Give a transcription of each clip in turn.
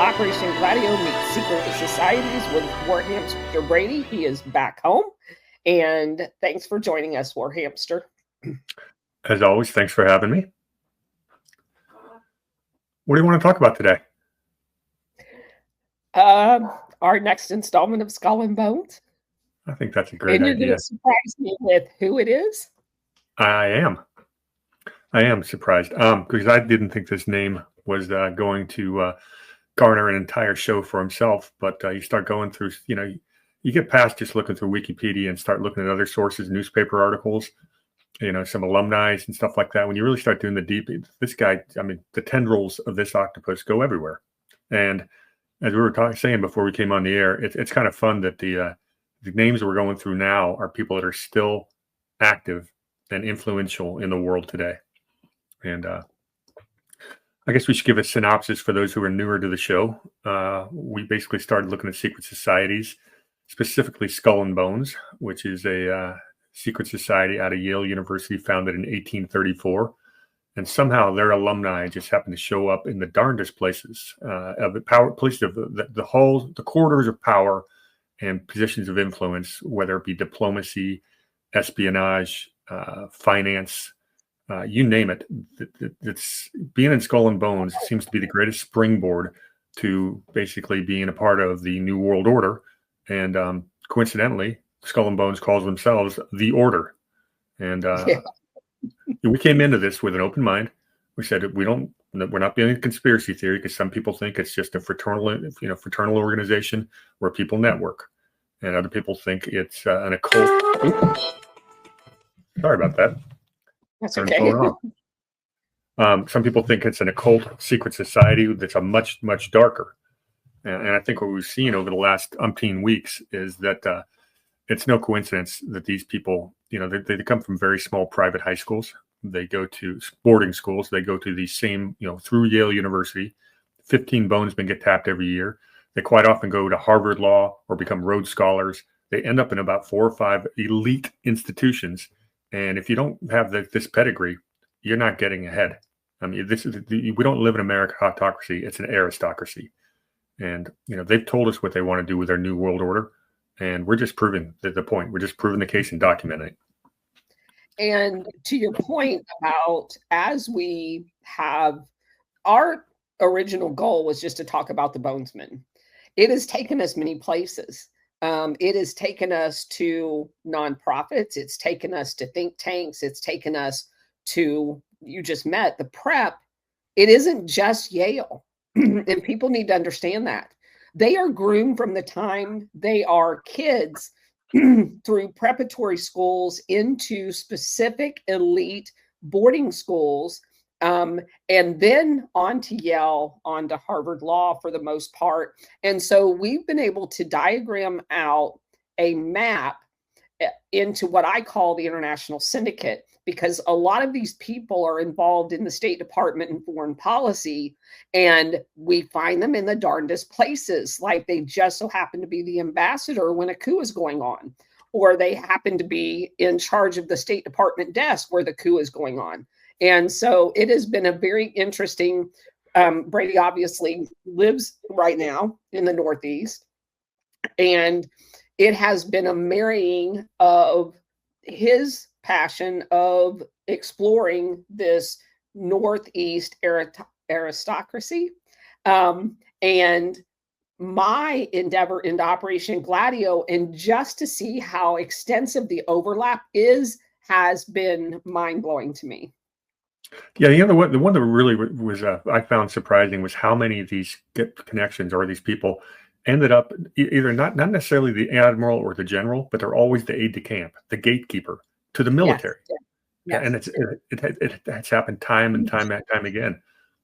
Operation Gladio meets secret societies with Warhamster Brady. He is back home. And thanks for joining us, Warhamster. As always, thanks for having me. What do you want to talk about today? Our next installment of Skull and Bones. I think that's a great idea. And you're going to surprise me with who it is? I am surprised because I didn't think this name was going to garner an entire show for himself. But you start going through, you get past just looking through Wikipedia and start looking at other sources, newspaper articles, some alumni and stuff like that. When you really start doing the deep, this guy, the tendrils of this octopus go everywhere. And as we were saying before we came on the air, it's kind of fun that the names we're going through now are people that are still active and influential in the world today. And I guess we should give a synopsis for those who are newer to the show. We basically started looking at secret societies, specifically Skull and Bones, which is a secret society out of Yale University founded in 1834. And somehow their alumni just happened to show up in the darndest places of the power, places of the corridors of power and positions of influence, whether it be diplomacy, espionage, finance, you name it. It's being in Skull and Bones seems to be the greatest springboard to basically being a part of the New World Order. And coincidentally, Skull and Bones calls themselves the Order. And we came into this with an open mind. We said we're not being a conspiracy theory because some people think it's just a fraternal organization where people network, and other people think it's an occult. Sorry about that. That's okay. Some people think it's an occult secret society that's a much, much darker. And I think what we've seen over the last umpteen weeks is that it's no coincidence that these people, they come from very small private high schools. They go to boarding schools. They go to the same, through Yale University. 15 bonesmen get tapped every year. They quite often go to Harvard Law or become Rhodes Scholars. They end up in about 4 or 5 elite institutions. And if you don't have this pedigree, you're not getting ahead. We don't live in meritocracy. It's an aristocracy. And, they've told us what they want to do with their New World Order. And we're just proving the point. We're just proving the case and documenting it. And to your point about, as we have, our original goal was just to talk about the bonesmen. It has taken us many places. It has taken us to nonprofits. It's taken us to think tanks. It's taken us to, you just met, the prep. It isn't just Yale. And people need to understand that. They are groomed from the time they are kids through preparatory schools into specific elite boarding schools, and then on to Yale, on to Harvard Law for the most part. And so we've been able to diagram out a map into what I call the international syndicate, because a lot of these people are involved in the State Department and foreign policy, and we find them in the darndest places. Like they just so happen to be the ambassador when a coup is going on, or they happen to be in charge of the State Department desk where the coup is going on. And so it has been a very interesting, Brady obviously lives right now in the Northeast, and it has been a marrying of his passion of exploring this Northeast aristocracy, and my endeavor into Operation Gladio, and just to see how extensive the overlap has been mind-blowing to me. Yeah, the one that really was I found surprising was how many of these connections or these people ended up either not necessarily the admiral or the general, but they're always the aide de camp, the gatekeeper to the military. Yes. And it's happened time and time again.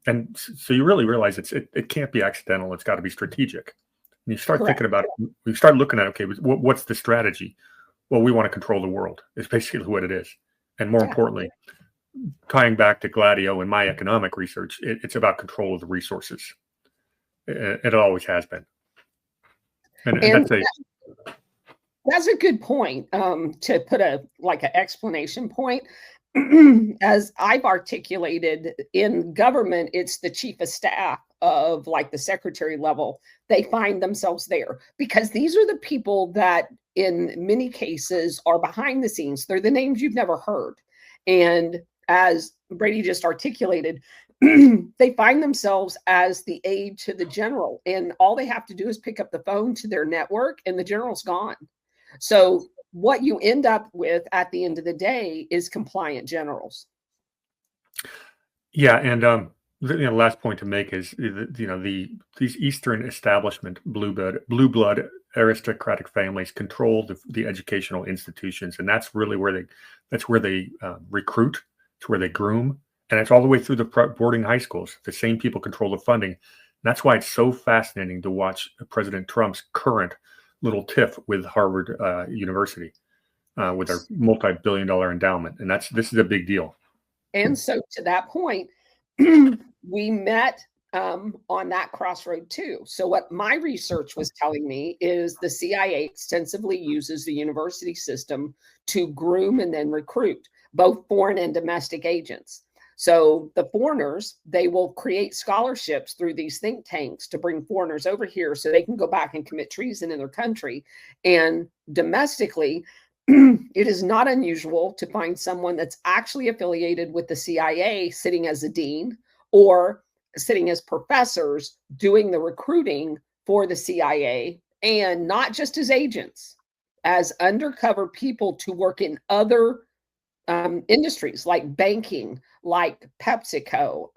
And so you really realize it can't be accidental. It's got to be strategic. And you start thinking about it. You start looking at, okay, what's the strategy? Well, we want to control the world. It's basically what it is. And more importantly, tying back to Gladio and my economic research, it's about control of the resources. It always has been. And that's a good point, to put an explanation point. as I've articulated, in government, it's the chief of staff of like the secretary level. They find themselves there because these are the people that in many cases are behind the scenes. They're the names you've never heard. And as Brady just articulated, they find themselves as the aide to the general, and all they have to do is pick up the phone to their network and the general's gone. So what you end up with at the end of the day is compliant generals. Yeah, and the last point to make is these Eastern establishment blue blood aristocratic families control the educational institutions, and that's really where they recruit. It's where they groom, and it's all the way through the boarding high schools. The same people control the funding. And that's why it's so fascinating to watch President Trump's current little tiff with Harvard University with their multi-billion-dollar endowment, and this is a big deal. And so, to that point, we met on that crossroad too. So, what my research was telling me is the CIA extensively uses the university system to groom and then recruit both foreign and domestic agents. So the foreigners, they will create scholarships through these think tanks to bring foreigners over here so they can go back and commit treason in their country. And domestically, it is not unusual to find someone that's actually affiliated with the CIA sitting as a dean or sitting as professors doing the recruiting for the CIA, and not just as agents, as undercover people to work in other industries like banking, like PepsiCo,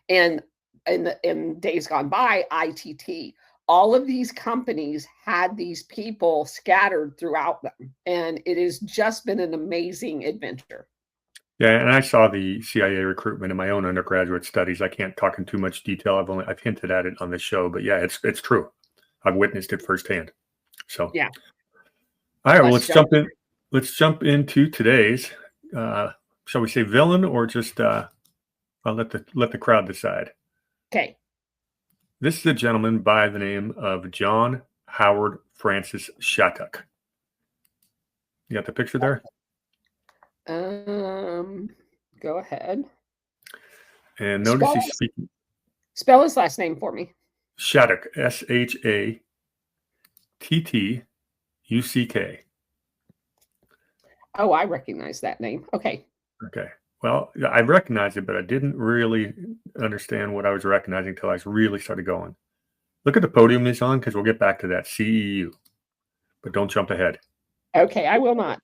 and in days gone by, ITT. All of these companies had these people scattered throughout them, and it has just been an amazing adventure. Yeah, and I saw the CIA recruitment in my own undergraduate studies. I can't talk in too much detail. I've hinted at it on the show, but yeah, it's true. I've witnessed it firsthand. So yeah. All right, well, let's jump into today's. Shall we say villain, or just I'll let the crowd decide. Okay. This is a gentleman by the name of John Howard Francis Shattuck. You got the picture there? Go ahead. And notice he's speaking. Spell his last name for me. Shattuck, Shattuck. Oh, I recognize that name. Okay. Okay. Well, I recognized it, but I didn't really understand what I was recognizing until I really started going. Look at the podium he's on, because we'll get back to that. CEU. But don't jump ahead. Okay, I will not.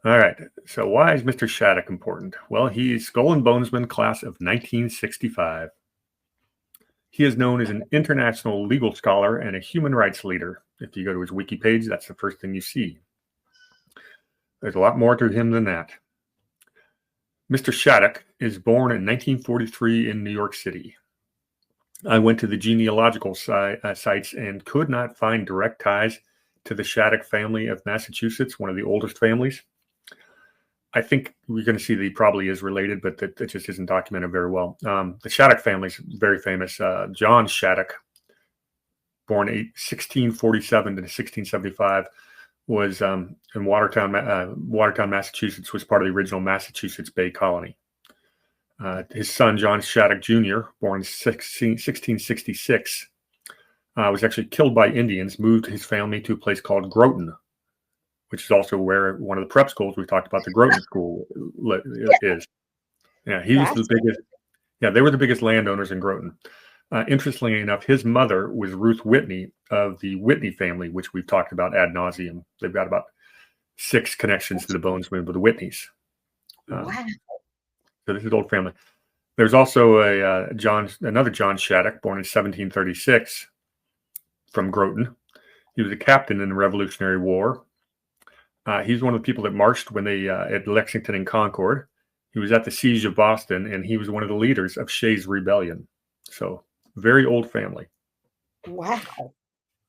All right. So why is Mr. Shattuck important? Well, he's Skull and Bonesman class of 1965. He is known as an international legal scholar and a human rights leader. If you go to his wiki page, that's the first thing you see. There's a lot more to him than that. Mr. Shattuck is born in 1943 in New York City. I went to the genealogical sites and could not find direct ties to the Shattuck family of Massachusetts, one of the oldest families. I think we're going to see that he probably is related, but that just isn't documented very well. The Shattuck family is very famous. John Shattuck, born 1647 to 1675, was in Watertown, Massachusetts, was part of the original Massachusetts Bay Colony. His son, John Shattuck Jr., born in 1666, was actually killed by Indians, moved his family to a place called Groton, which is also where one of the prep schools we talked about, the Groton School, is. Yeah, he was the biggest. Yeah, they were the biggest landowners in Groton. Interestingly enough, his mother was Ruth Whitney of the Whitney family, which we've talked about ad nauseum. They've got about 6 connections to the Bonesmen with the Whitneys. Wow. So this is old family. There's also another John Shattuck, born in 1736, from Groton. He was a captain in the Revolutionary War. He's one of the people that marched when they at Lexington and Concord. He was at the siege of Boston, and he was one of the leaders of Shays' Rebellion. So very old family. Wow.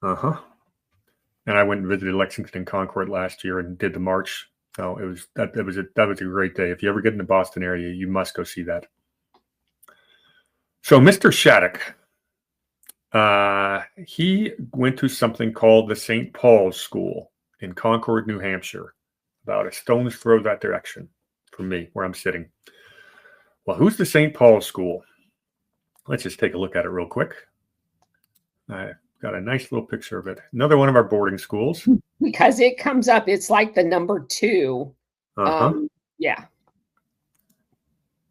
And I went and visited Lexington and Concord last year and did the march. So that was a great day. If you ever get in the Boston area, you must go see that. So Mr. Shattuck, he went to something called the St. Paul's School in Concord, New Hampshire, about a stone's throw that direction from me where I'm sitting. Well, who's the St. Paul School? Let's just take a look at it real quick. I got a nice little picture of it. Another one of our boarding schools. Because it comes up, it's like the number 2. Yeah.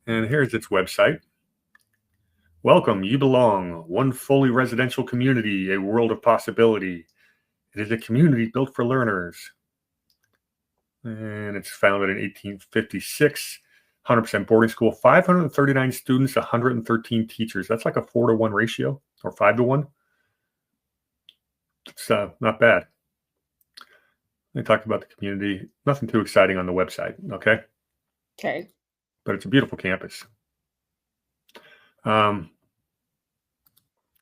And here's its website. Welcome, you belong. One fully residential community, a world of possibility. It is a community built for learners. And it's founded in 1856. 100% boarding school, 539 students, 113 teachers. That's like a 4-to-1 ratio or 5-to-1. It's not bad. They talked about the community. Nothing too exciting on the website, okay? Okay. But it's a beautiful campus.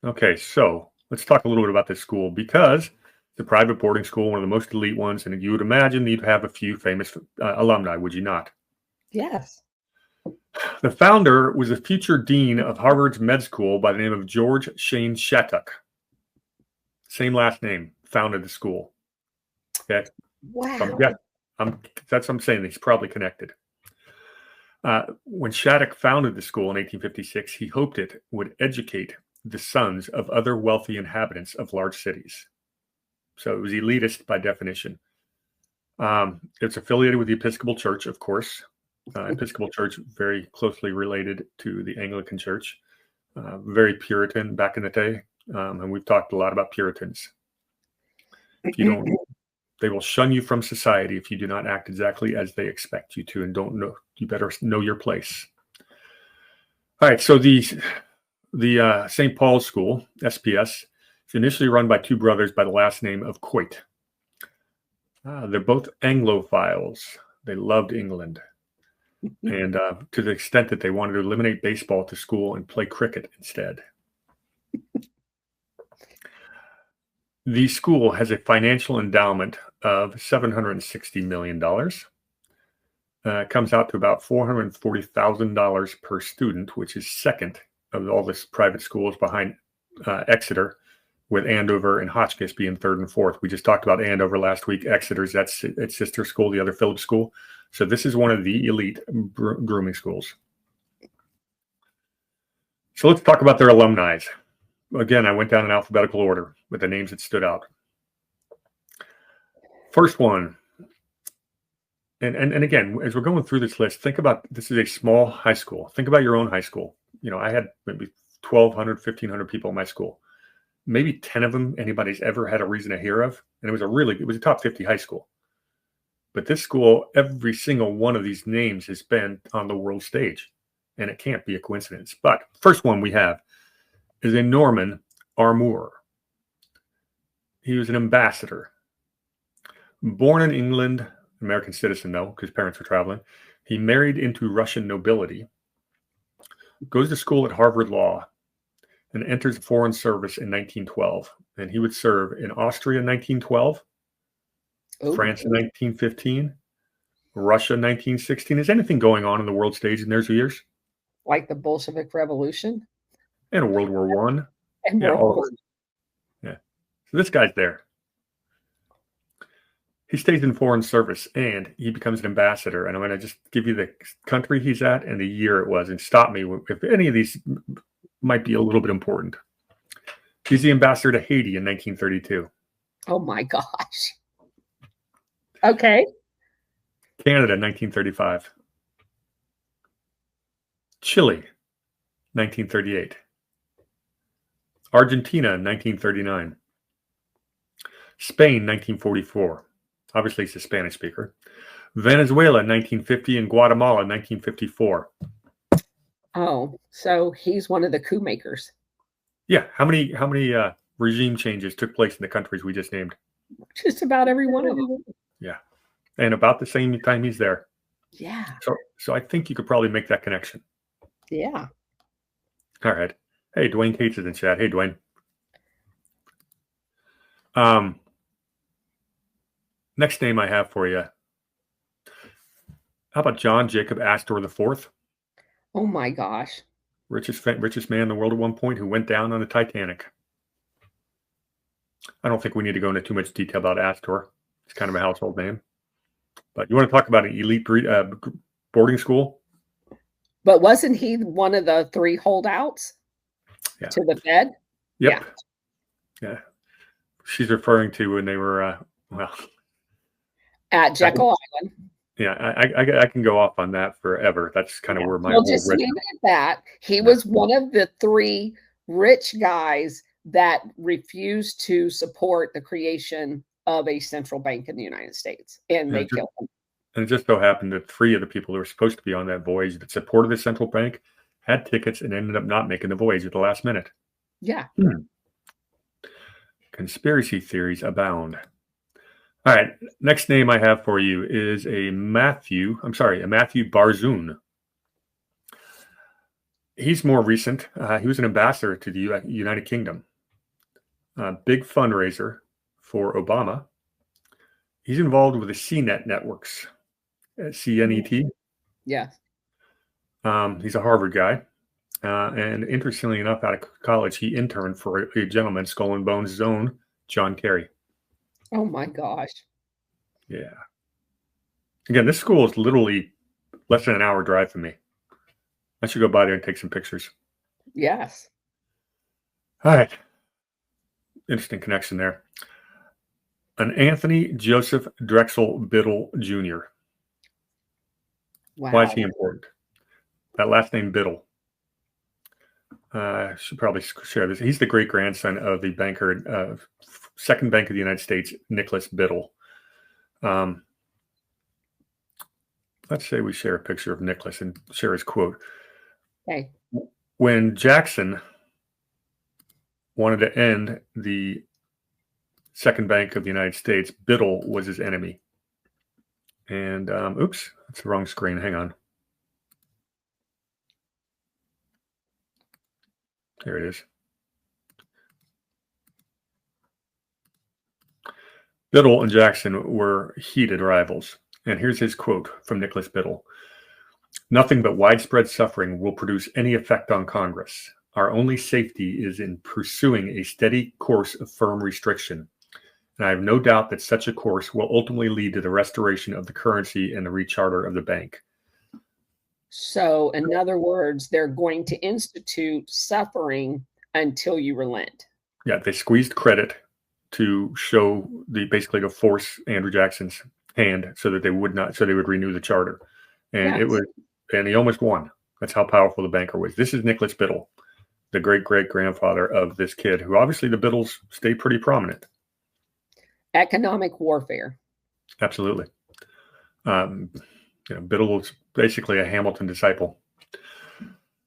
Okay, so let's talk a little bit about this school because it's a private boarding school, one of the most elite ones, and you would imagine you'd have a few famous alumni, would you not? Yes. The founder was a future dean of Harvard's med school by the name of George HF Shattuck. Same last name, founded the school. Okay. Wow. That's what I'm saying. He's probably connected. When Shattuck founded the school in 1856, he hoped it would educate the sons of other wealthy inhabitants of large cities. So it was elitist by definition. It's affiliated with the Episcopal Church, of course. Episcopal Church, very closely related to the Anglican Church. Very Puritan back in the day. And we've talked a lot about Puritans. If you don't, they will shun you from society if you do not act exactly as they expect you to, and don't know. You better know your place. All right. So the St. Paul's School, SPS, is initially run by 2 brothers by the last name of Coit. They're both Anglophiles. They loved England. And to the extent that they wanted to eliminate baseball at the school and play cricket instead. The school has a financial endowment of $760 million. It comes out to about $440,000 per student, which is second of all the private schools behind Exeter, with Andover and Hotchkiss being third and fourth. We just talked about Andover last week. Exeter's that's its sister school, the other Phillips school. So this is one of the elite grooming schools. So let's talk about their alumni. Again, I went down in alphabetical order with the names that stood out. First one, and again, as we're going through this list, think about, this is a small high school. Think about your own high school. You know, I had maybe 1,200, 1,500 people in my school. Maybe 10 of them anybody's ever had a reason to hear of. And it was a top 50 high school. But this school, every single one of these names has been on the world stage. And it can't be a coincidence. But first one we have is a Norman Armour. He was an ambassador. Born in England, American citizen though, because parents were traveling. He married into Russian nobility. Goes to school at Harvard Law and enters the Foreign Service in 1912. And he would serve in Austria in 1912, France in 1915, Russia in 1916. Is anything going on in the world stage in those years? Like the Bolshevik Revolution? And World War I. And Yeah, World War. Yeah. So this guy's there. He stays in Foreign Service and he becomes an ambassador. And I'm going to just give you the country he's at and the year it was, and stop me if any of these might be a little bit important. He's the ambassador to Haiti in 1932. Oh my gosh. Okay. Canada, 1935. Chile, 1938. Argentina, 1939. Spain, 1944. Obviously, he's a Spanish speaker. Venezuela, 1950, and Guatemala, 1954. Oh, so he's one of the coup makers. Yeah. How many regime changes took place in the countries we just named? Just about every one of them. Yeah. And about the same time he's there. Yeah. So I think you could probably make that connection. Yeah. All right. Hey, Dwayne Cates is in chat. Hey, Dwayne. Next name I have for you. How about John Jacob Astor IV? Oh my gosh. Richest man in the world at one point, who went down on the Titanic. I don't think we need to go into too much detail about Astor. It's kind of a household name. But you want to talk about an elite boarding school. But wasn't he one of the 3 holdouts to the Fed? Yep. Yeah. She's referring to when they were, well, at Jekyll Island. Yeah, I can go off on that forever. That's kind of where my whole just leave it at that. He was one of the 3 rich guys that refused to support the creation of a central bank in the United States, and they killed him. And it just so happened that 3 of the people who were supposed to be on that voyage that supported the central bank had tickets and ended up not making the voyage at the last minute. Yeah. Conspiracy theories abound. All right, next name I have for you is a Matthew Barzoon. He's more recent. He was an ambassador to the United Kingdom. Big fundraiser for Obama. He's involved with the CNET networks. CNET. Yeah. He's a Harvard guy. And interestingly enough, out of college, he interned for a gentleman, Skull and Bones' own John Kerry. Oh my gosh. Yeah. Again, this school is literally less than an hour drive from me. I should go by there and take some pictures. Yes. All right. Interesting connection there. An Anthony Joseph Drexel Biddle Jr. Wow. Why is he important? That last name Biddle. Should probably share this. He's the great grandson of the banker, second Bank of the United States, Nicholas Biddle. Let's say we share a picture of Nicholas and share his quote. Okay. When Jackson wanted to end the second Bank of the United States, Biddle was his enemy. And oops, that's the wrong screen. Hang on. Here it is. Biddle and Jackson were heated rivals. And here's his quote from Nicholas Biddle. Nothing but widespread suffering will produce any effect on Congress. Our only safety is in pursuing a steady course of firm restriction. And I have no doubt that such a course will ultimately lead to the restoration of the currency and the recharter of the bank. So, in other words, they're going to institute suffering until you relent. Yeah, they squeezed credit to show basically to force Andrew Jackson's hand so that they would renew the charter. And and he almost won. That's how powerful the banker was. This is Nicholas Biddle, the great-great-grandfather of this kid, who obviously the Biddles stay pretty prominent. Economic warfare. Absolutely. Biddle was basically a Hamilton disciple.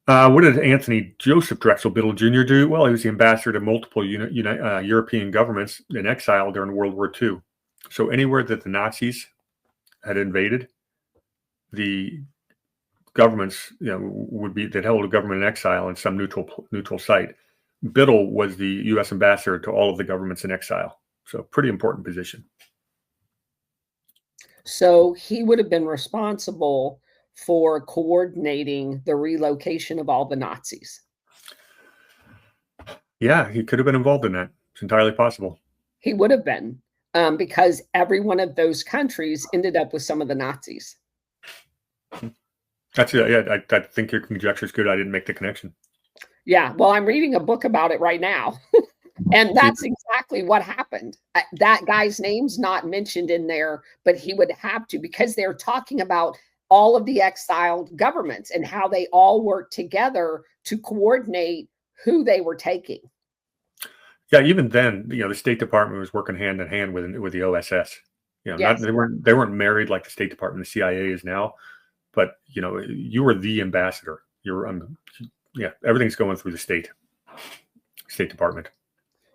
What did Anthony Joseph Drexel Biddle Jr. do? Well, he was the ambassador to multiple European governments in exile during World War II. So anywhere that the Nazis had invaded, the governments, they'd held a government in exile in some neutral site. Biddle was the U.S. ambassador to all of the governments in exile. So pretty important position. So he would have been responsible for coordinating the relocation of all the Nazis. Yeah, he could have been involved in that. It's entirely possible. He would have been, because every one of those countries ended up with some of the Nazis. That's it. Yeah, I think your conjecture is good. I didn't make the connection. Yeah, well, I'm reading a book about it right now. And that's exactly what happened. That guy's name's not mentioned in there, but he would have to, because they're talking about all of the exiled governments and how they all worked together to coordinate who they were taking. Yeah, even then, the State Department was working hand in hand with the OSS. Yes. They weren't married like the State Department, the CIA is now, but you were the ambassador. Everything's going through the State Department.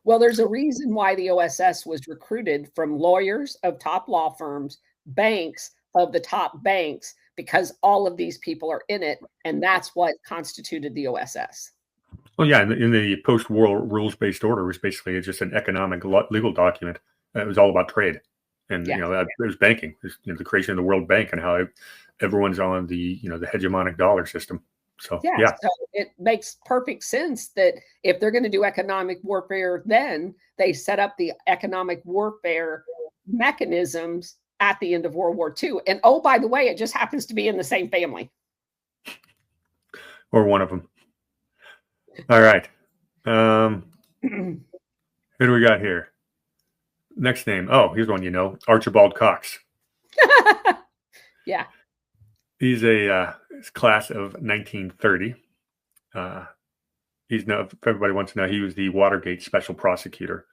Well, there's a reason why the OSS was recruited from lawyers of top law firms, banks of the top banks, because all of these people are in it, and that's what constituted the OSS. Well, yeah, in the post-war rules-based order, it was basically just an economic legal document. It was all about trade, and it was banking. It was, the creation of the World Bank and how everyone's on the the hegemonic dollar system. So so it makes perfect sense that if they're going to do economic warfare, then they set up the economic warfare mechanisms at the end of World War II. And oh, by the way, it just happens to be in the same family. Or one of them. All right. Who do we got here? Next name. Oh, here's one you know. Archibald Cox. Yeah. He's a class of 1930. He's now, if everybody wants to know, he was the Watergate special prosecutor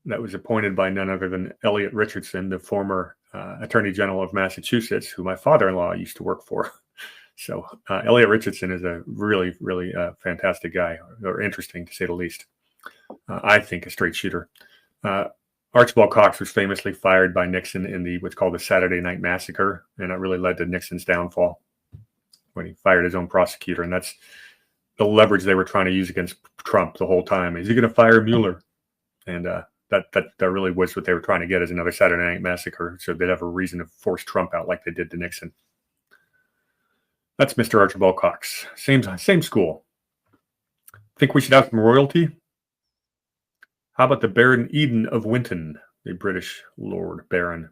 that was appointed by none other than Elliot Richardson, the former Attorney General of Massachusetts, who my father-in-law used to work for. So Elliot Richardson is a really, really fantastic guy, or interesting to say the least. I think a straight shooter. Archibald Cox was famously fired by Nixon in what's called the Saturday Night Massacre, and that really led to Nixon's downfall when he fired his own prosecutor. And that's the leverage they were trying to use against Trump the whole time. Is he going to fire Mueller? And that really was what they were trying to get, as another Saturday Night Massacre, so they'd have a reason to force Trump out like they did to Nixon. That's Mr. Archibald Cox. Same school. Think we should have some royalty? How about the Baron Eden of Winton, the British Lord Baron?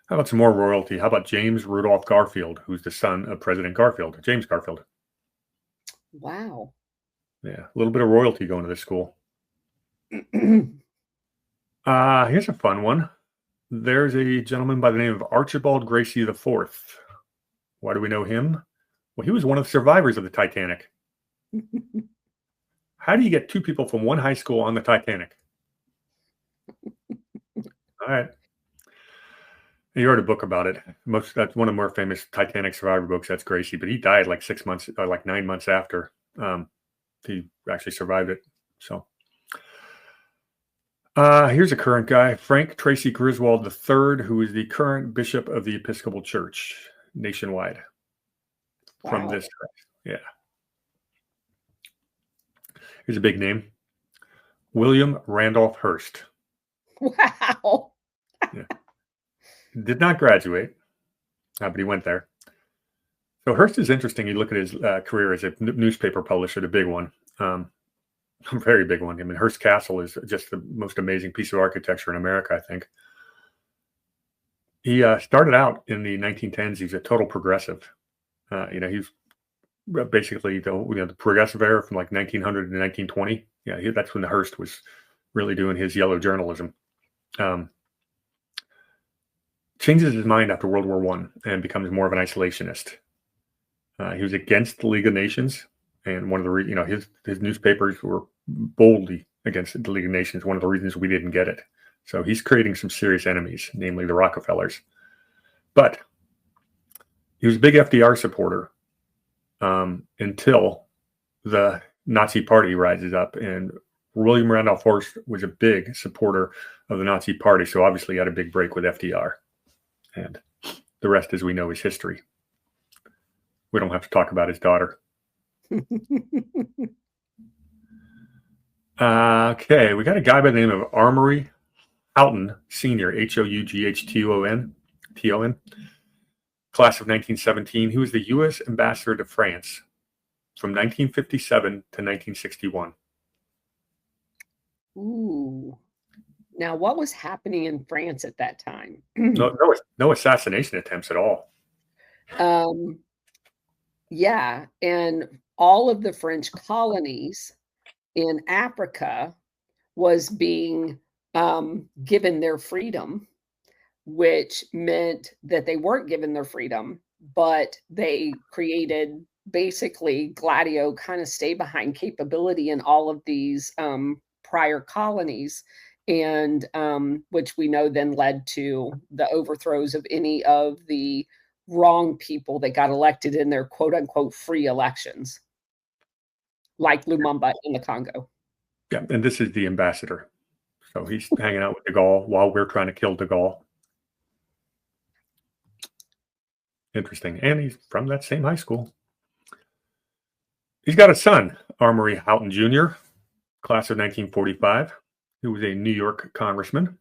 How about some more royalty? How about James Rudolph Garfield, who's the son of President Garfield, James Garfield? Wow. Yeah, a little bit of royalty going to this school. Here's a fun one. There's a gentleman by the name of Archibald Gracie IV. Why do we know him? Well, he was one of the survivors of the Titanic. How do you get two people from one high school on the Titanic? All right. You wrote a book about it. That's one of the more famous Titanic survivor books. That's Gracie, but he died like 6 months, or like 9 months after he actually survived it. So here's a current guy, Frank Tracy Griswold III, who is the current bishop of the Episcopal Church nationwide. Wow. From this, yeah. Here's a big name, William Randolph Hearst. Wow. Yeah. Did not graduate, but he went there. So Hearst is interesting. You look at his career as a newspaper publisher, the big one, a very big one. I mean, Hearst Castle is just the most amazing piece of architecture in America, I think. He started out in the 1910s. He's a total progressive. He's basically the progressive era from like 1900 to 1920. Yeah, that's when the Hearst was really doing his yellow journalism. Changes his mind after World War I and becomes more of an isolationist. He was against the League of Nations, and one of the his newspapers were boldly against the League of Nations. One of the reasons we didn't get it. So he's creating some serious enemies, namely the Rockefellers. But he was a big FDR supporter until the Nazi Party rises up, and William Randolph Hearst was a big supporter of the Nazi Party. So obviously he had a big break with FDR. And the rest, as we know, is history. We don't have to talk about his daughter. Okay, we got a guy by the name of Amory Houghton Sr., Houghton, class of 1917. He was the U.S. ambassador to France from 1957 to 1961. Ooh. Now, what was happening in France at that time? No assassination attempts at all. Yeah, and all of the French colonies in Africa was being given their freedom, which meant that they weren't given their freedom, but they created basically gladio kind of stay behind capability in all of these prior colonies, and which we know then led to the overthrows of any of the wrong people that got elected in their quote unquote free elections, like Lumumba in the Congo. Yeah, and this is the ambassador. So he's hanging out with de Gaulle while we're trying to kill de Gaulle. Interesting. And he's from that same high school. He's got a son, Amory Houghton Jr., class of 1945, who was a New York congressman,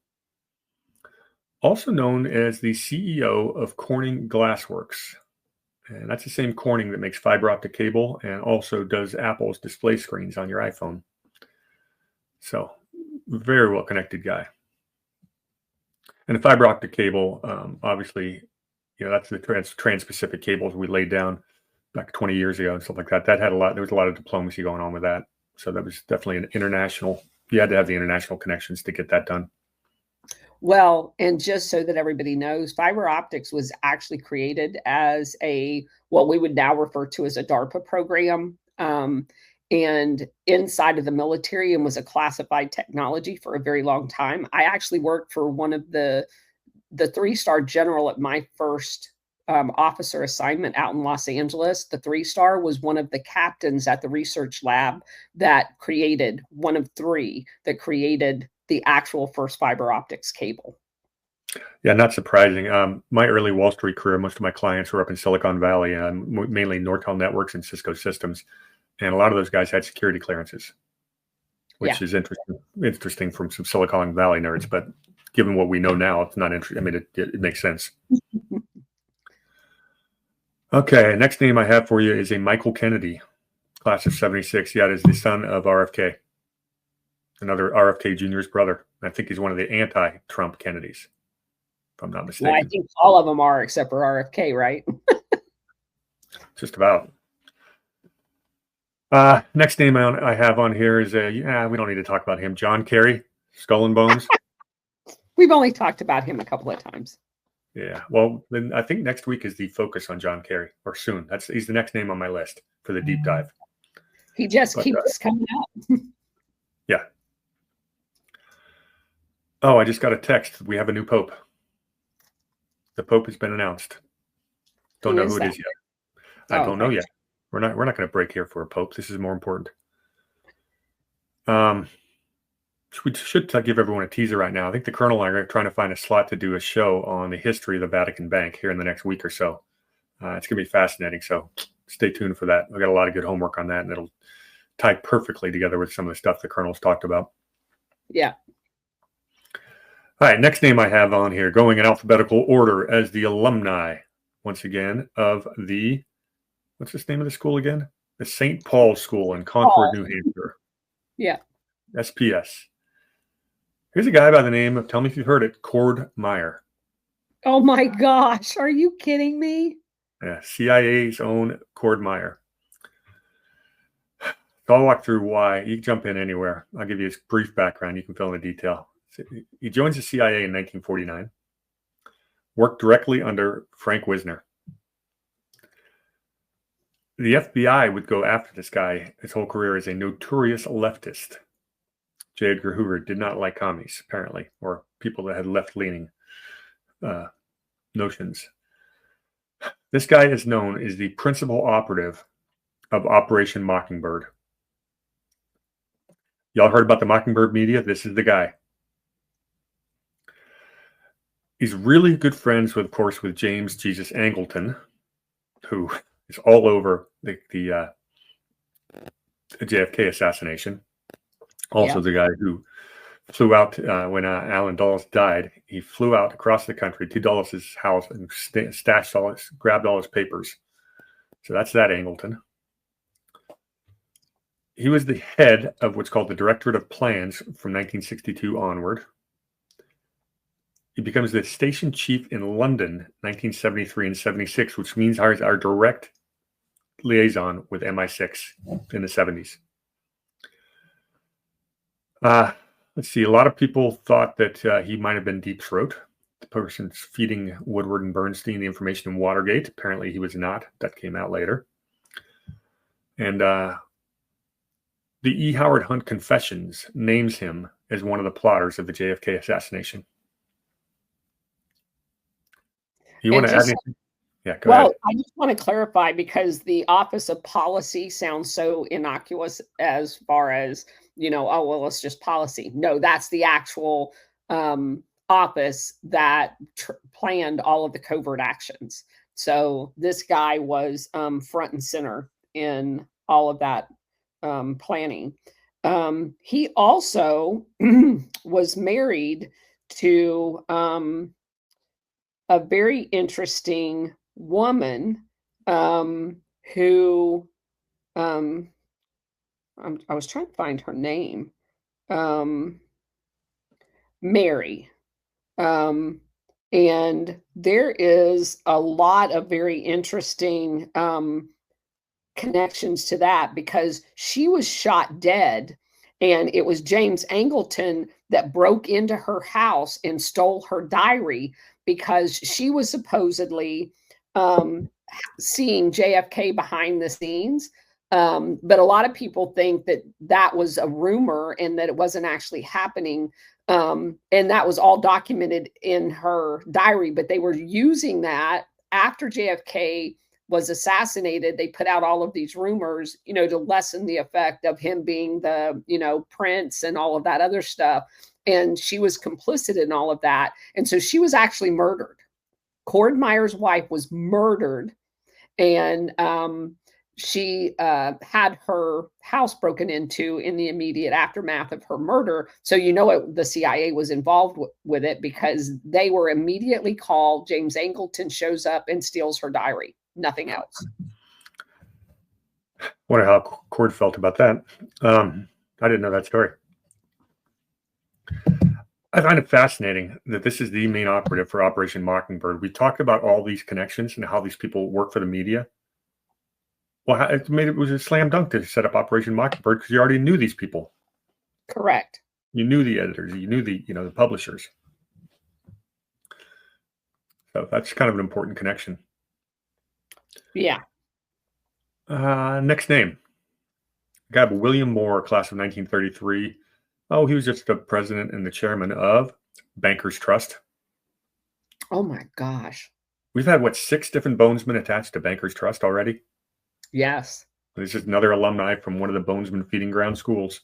also known as the CEO of Corning Glassworks. And that's the same Corning that makes fiber optic cable and also does Apple's display screens on your iPhone. So very well connected guy. And the fiber optic cable, obviously, that's the trans-Pacific cables we laid down back 20 years ago and stuff like that. That had there was a lot of diplomacy going on with that. So that was definitely an international, you had to have the international connections to get that done. Well, and just so that everybody knows, fiber optics was actually created as what we would now refer to as a DARPA program. And inside of the military, and was a classified technology for a very long time. I actually worked for one of the 3-star general at my first officer assignment out in Los Angeles. The 3-star was one of the captains at the research lab that created, one of 3 that created the actual first fiber optics cable. Yeah, not surprising. My early Wall Street career, most of my clients were up in Silicon Valley, mainly Nortel Networks and Cisco Systems. And a lot of those guys had security clearances, which is interesting from some Silicon Valley nerds. But given what we know now, it's not interesting. I mean, it makes sense. Okay, next name I have for you is a Michael Kennedy, class of 76. Yeah, is the son of RFK, another RFK Jr.'s brother. I think he's one of the anti-Trump Kennedys, if I'm not mistaken. Well, I think all of them are, except for RFK, right? Just about. Next name I have on here is we don't need to talk about him. John Kerry, Skull and Bones. We've only talked about him a couple of times. Yeah. Well, then I think next week is the focus on John Kerry, or soon. He's the next name on my list for the deep dive. He just keeps coming out. Yeah. Oh, I just got a text. We have a new pope. The pope has been announced. Don't know who it is yet. I don't know yet. We're not going to break here for a pope. This is more important. We should give everyone a teaser right now. I think the Colonel and I are trying to find a slot to do a show on the history of the Vatican Bank here in the next week or so. It's going to be fascinating. So stay tuned for that. We've got a lot of good homework on that, and it'll tie perfectly together with some of the stuff the Colonel's talked about. Yeah. All right. Next name I have on here, going in alphabetical order as the alumni, once again, of what's the name of the school again? The St. Paul's School in Concord, New Hampshire. Yeah. SPS. Here's a guy by the name of, tell me if you've heard it, Cord Meyer. Oh my gosh. Are you kidding me? Yeah, CIA's own Cord Meyer. So I'll walk through why. You can jump in anywhere. I'll give you a brief background. You can fill in the detail. He joins the CIA in 1949. Worked directly under Frank Wisner. The FBI would go after this guy his whole career as a notorious leftist. J. Edgar Hoover did not like commies, apparently, or people that had left-leaning notions. This guy is known as the principal operative of Operation Mockingbird. Y'all heard about the Mockingbird media? This is the guy. He's really good friends with, of course, with James Jesus Angleton, who is all over the JFK assassination. Also, the guy who flew out when Alan Dulles died. He flew out across the country to Dulles' house and grabbed all his papers. So that's that Angleton. He was the head of what's called the Directorate of Plans from 1962 onward. He becomes the station chief in London, 1973 and 76, which means our direct liaison with MI6 in the 70s. Let's see. A lot of people thought that he might have been Deep Throat, the person feeding Woodward and Bernstein the information in Watergate. Apparently, he was not. That came out later. And the E. Howard Hunt Confessions names him as one of the plotters of the JFK assassination. You want to add anything? Yeah, go ahead. I just want to clarify, because the Office of Policy sounds so innocuous as far as, it's just policy. No, that's the actual office that planned all of the covert actions. So this guy was front and center in all of that planning. He also was married to a very interesting woman who I was trying to find her name. Mary. And there is a lot of very interesting connections to that because she was shot dead, and it was James Angleton that broke into her house and stole her diary because she was supposedly seeing JFK behind the scenes. But a lot of people think that that was a rumor and that it wasn't actually happening. And that was all documented in her diary, but they were using that after JFK was assassinated. They put out all of these rumors, to lessen the effect of him being the, prince and all of that other stuff. And she was complicit in all of that. And so she was actually murdered. Cord Meyer's wife was murdered, and she had her house broken into in the immediate aftermath of her murder. So the CIA was involved with it because they were immediately called. James Angleton shows up and steals her diary. Nothing else. Wonder how Cord felt about that. I didn't know that story. I find it fascinating that this is the main operative for Operation Mockingbird. We talked about all these connections and how these people work for the media. Well, it was a slam dunk to set up Operation Mockingbird because you already knew these people. Correct. You knew the editors. You knew the publishers. So that's kind of an important connection. Yeah. Next name. I got William Moore, class of 1933. Oh, he was just the president and the chairman of Bankers Trust. Oh my gosh. We've had 6 different bonesmen attached to Bankers Trust already? Yes. This is another alumni from one of the bonesman feeding ground schools.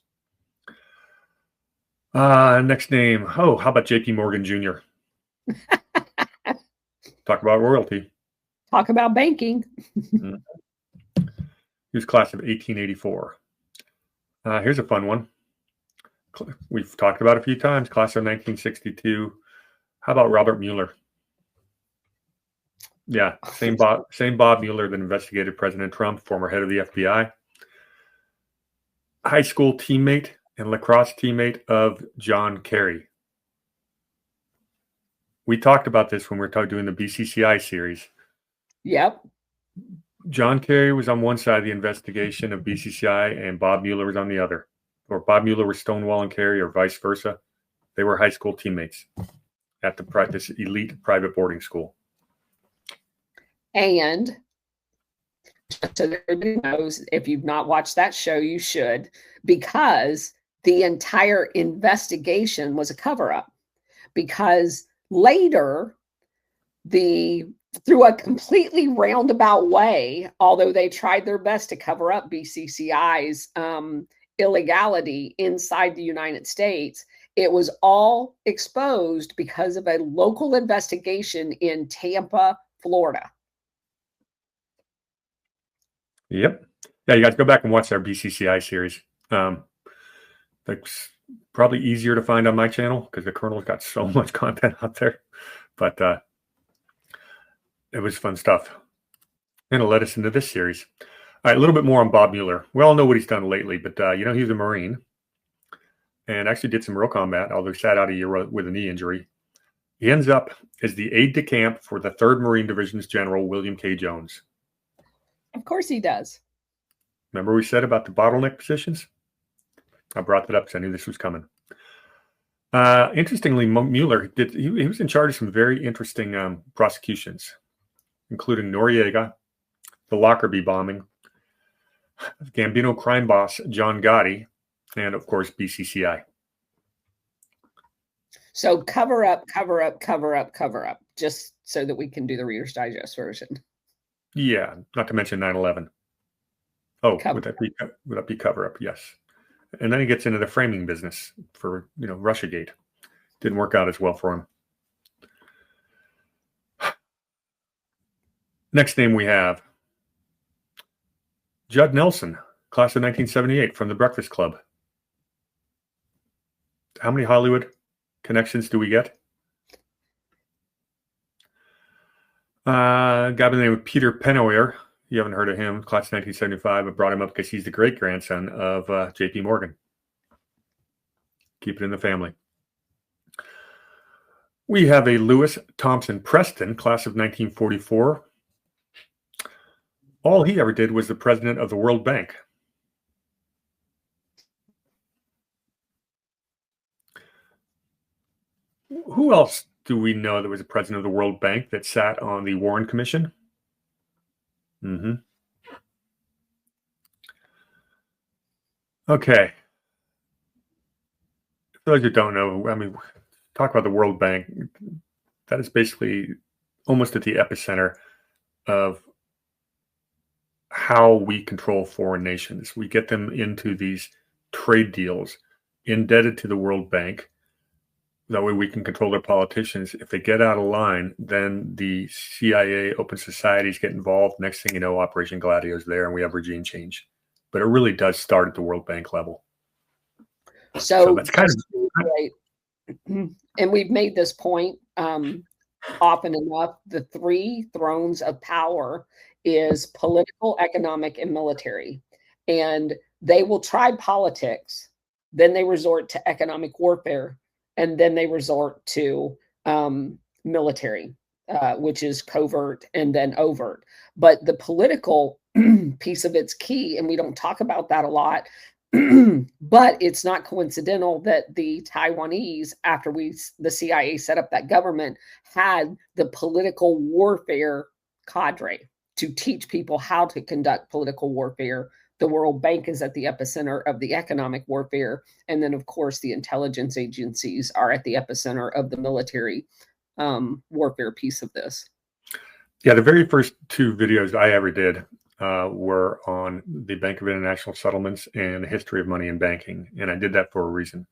Next name. Oh, how about J.P. Morgan Jr.? Talk about royalty. Talk about banking. He was class of 1884. Here's a fun one. We've talked about a few times. Class of 1962. How about Robert Mueller? Yeah, same Bob Mueller that investigated President Trump, former head of the FBI. High school teammate and lacrosse teammate of John Kerry. We talked about this when we were doing the BCCI series. Yep. John Kerry was on one side of the investigation of BCCI, and Bob Mueller was on the other. Or Bob Mueller was Stonewall and Kerry, or vice versa. They were high school teammates at this elite private boarding school. And just so that everybody knows, if you've not watched that show, you should, because the entire investigation was a cover-up. Because later, through a completely roundabout way, although they tried their best to cover up BCCI's illegality inside the United States, it was all exposed because of a local investigation in Tampa, Florida. Yep. Yeah, you guys go back and watch our BCCI series. That's probably easier to find on my channel because the Colonel's got so much content out there. But it was fun stuff. And it led us into this series. All right, a little bit more on Bob Mueller. We all know what he's done lately, but he was a Marine and actually did some real combat, although he sat out a year with a knee injury. He ends up as the aide-de-camp for the 3rd Marine Division's General William K. Jones. Of course he does. Remember we said about the bottleneck positions? I brought that up because I knew this was coming. Interestingly, Mueller he was in charge of some very interesting prosecutions, including Noriega, the Lockerbie bombing, Gambino crime boss John Gotti, and of course BCCI. So cover up, just so that we can do the Reader's Digest version. Yeah, not to mention 9/11. Oh, would that be cover up? Yes. And then he gets into the framing business for Russiagate. Didn't work out as well for him. Next name we have Judd Nelson, class of 1978 from The Breakfast Club. How many Hollywood connections do we get? Guy by the name of Peter Pennoyer. You haven't heard of him. Class 1975. I brought him up because he's the great-grandson of J.P. Morgan. Keep it in the family. We have a Lewis Thompson Preston, class of 1944. All he ever did was the president of the World Bank. Who else do we know that was the president of the World Bank that sat on the Warren Commission? Okay. For those who don't know, I mean, talk about the World Bank. That is basically almost at the epicenter of how we control foreign nations. We get them into these trade deals indebted to the World Bank. That way we can control their politicians. If they get out of line, then the CIA, open societies get involved. Next thing you know, Operation Gladio is there and we have regime change. But it really does start at the World Bank level. So that's kind of right. And we've made this point often enough. The three thrones of power is political, economic, and military. And they will try politics, then they resort to economic warfare, and then they resort to military, which is covert and then overt. But the political piece of it's key, and we don't talk about that a lot. But it's not coincidental that the Taiwanese, after the CIA set up that government, had the political warfare cadre to teach people how to conduct political warfare. The World Bank is at the epicenter of the economic warfare. And then, of course, the intelligence agencies are at the epicenter of the military warfare piece of this. Yeah, the very first two videos I ever did were on the Bank of International Settlements and the history of money in banking. And I did that for a reason.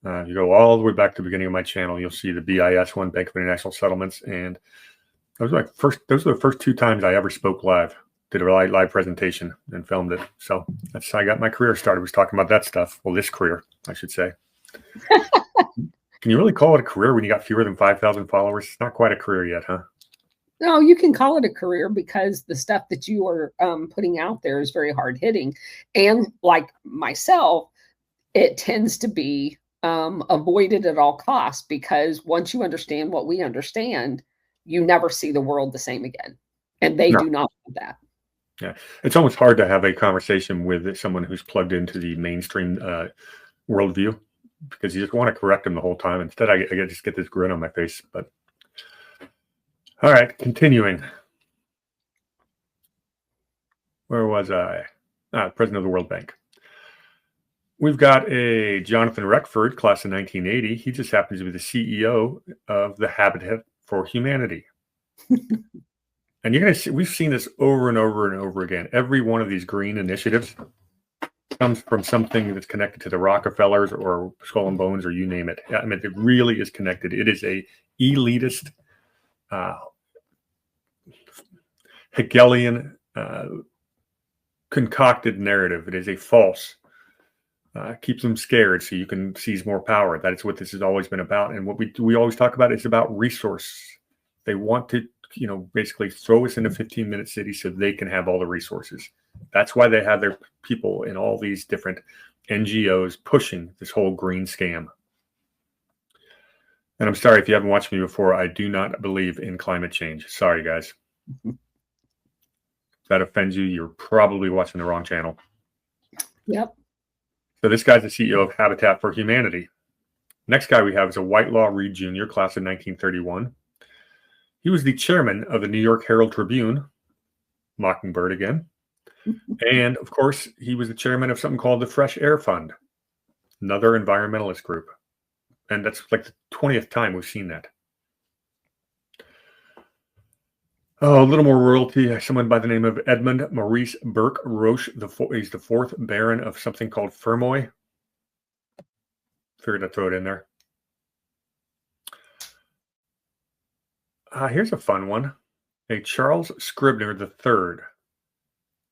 You go all the way back to the beginning of my channel, you'll see the BIS one, Bank of International Settlements. And those were the first two times I ever spoke live, did a live presentation and filmed it. So that's how I got my career started, was talking about that stuff. Well, this career, I should say. Can you really call it a career when you got fewer than 5,000 followers? It's not quite a career yet, huh? No, you can call it a career because the stuff that you are putting out there is very hard hitting. And like myself, it tends to be avoided at all costs, because once you understand what we understand, you never see the world the same again. And they do not want that. Yeah. It's almost hard to have a conversation with someone who's plugged into the mainstream worldview, because you just want to correct them the whole time. Instead, I just get this grin on my face. But all right, continuing. Where was I? President of the World Bank. We've got a Jonathan Reckford, class of 1980. He just happens to be the CEO of the Habitat for Humanity. And you're going to see, we've seen this over and over and over again. Every one of these green initiatives comes from something that's connected to the Rockefellers or Skull and Bones, or you name it. I mean, it really is connected. It is a elitist, Hegelian, concocted narrative. It is a false. Keeps them scared so you can seize more power. That is what this has always been about. And what we always talk about is about resource. They want to, basically throw us in a 15-minute city so they can have all the resources. That's why they have their people in all these different NGOs pushing this whole green scam. And I'm sorry if you haven't watched me before, I do not believe in climate change. Sorry, guys. If that offends you, you're probably watching the wrong channel. Yep. So this guy's the CEO of Habitat for Humanity. Next guy we have is a Whitelaw Reid Jr., class of 1931. He was the chairman of the New York Herald Tribune, Mockingbird again. And, of course, he was the chairman of something called the Fresh Air Fund, another environmentalist group. And that's like the 20th time we've seen that. Oh, a little more royalty. Someone by the name of Edmund Maurice Burke Roche. He's the fourth Baron of something called Fermoy. Figured I'd throw it in there. Here's a fun one. A Charles Scribner III,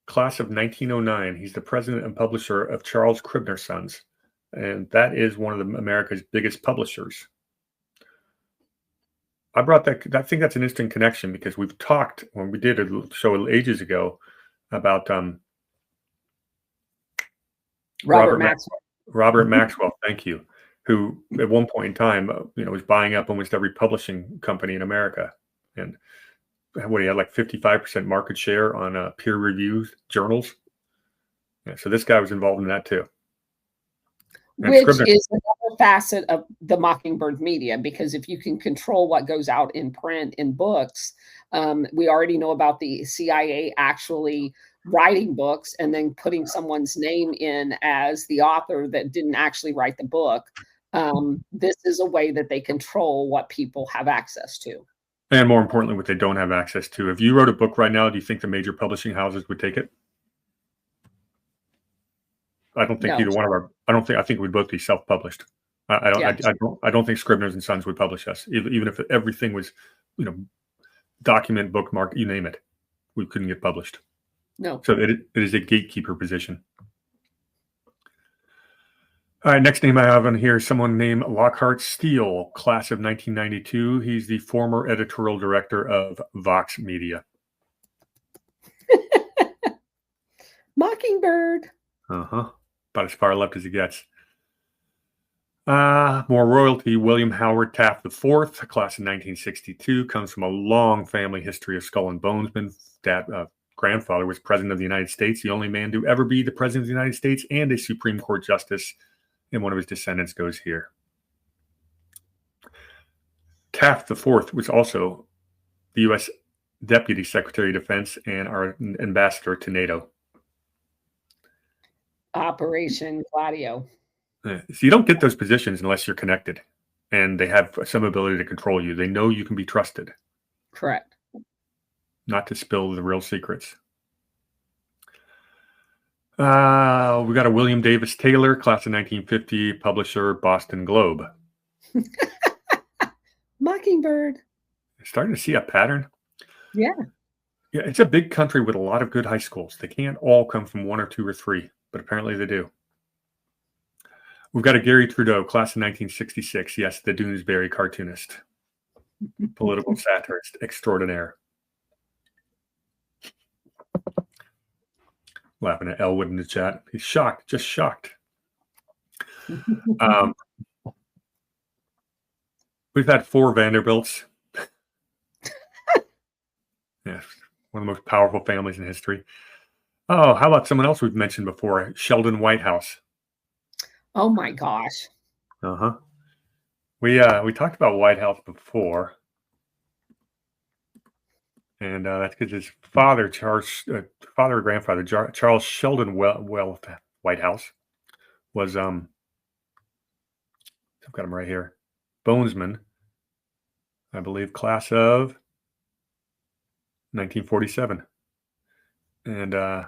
class of 1909. He's the president and publisher of Charles Scribner Sons. And that is one of America's biggest publishers. I brought that. I think that's an interesting connection, because we've talked when we did a show ages ago about Robert Maxwell. Robert Maxwell. Thank you. who at one point in time, was buying up almost every publishing company in America. And what, he had like 55% market share on peer-reviewed journals. Yeah, so this guy was involved in that too. And Which Scribner, is another facet of the Mockingbird media, because if you can control what goes out in print in books, we already know about the CIA actually writing books and then putting someone's name in as the author that didn't actually write the book. This is a way that they control what people have access to. and more importantly, what they don't have access to. If you wrote a book right now, do you think the major publishing houses would take it? I don't think No. either one of our. I think we'd both be self-published. I don't think Scribner's and Sons would publish us, even if everything was, document, bookmark, you name it. We couldn't get published. No. So it is a gatekeeper position. All right, next name I have on here is someone named Lockhart Steele, class of 1992. He's the former editorial director of Vox Media. Mockingbird. About as far left as it gets. More royalty. William Howard Taft IV, class of 1962, comes from a long family history of skull and bonesmen. Grandfather was president of the United States, the only man to ever be the president of the United States and a Supreme Court justice. And one of his descendants goes here. Taft IV was also the U.S. Deputy Secretary of Defense and our ambassador to NATO. Operation Gladio. So you don't get those positions unless you're connected and they have some ability to control you. They know you can be trusted. Correct. Not to spill the real secrets. We got a William Davis Taylor, class of 1950, publisher, Boston Globe. Mockingbird. Starting to see a pattern. Yeah. Yeah, it's a big country with a lot of good high schools. They can't all come from one or two or three, but apparently they do. We've got a Gary Trudeau, class of 1966. Yes, the Doonesbury cartoonist. Political satirist extraordinaire. Laughing at Elwood in the chat. He's shocked, just shocked. We've had 4 Vanderbilts. Yes, one of the most powerful families in history. Oh, how about someone else we've mentioned before? Sheldon Whitehouse. Oh my gosh. We talked about Whitehouse before. And that's because his father, father or grandfather, Charles Sheldon Whitehouse, was I've got him right here, bonesman, I believe, class of 1947, and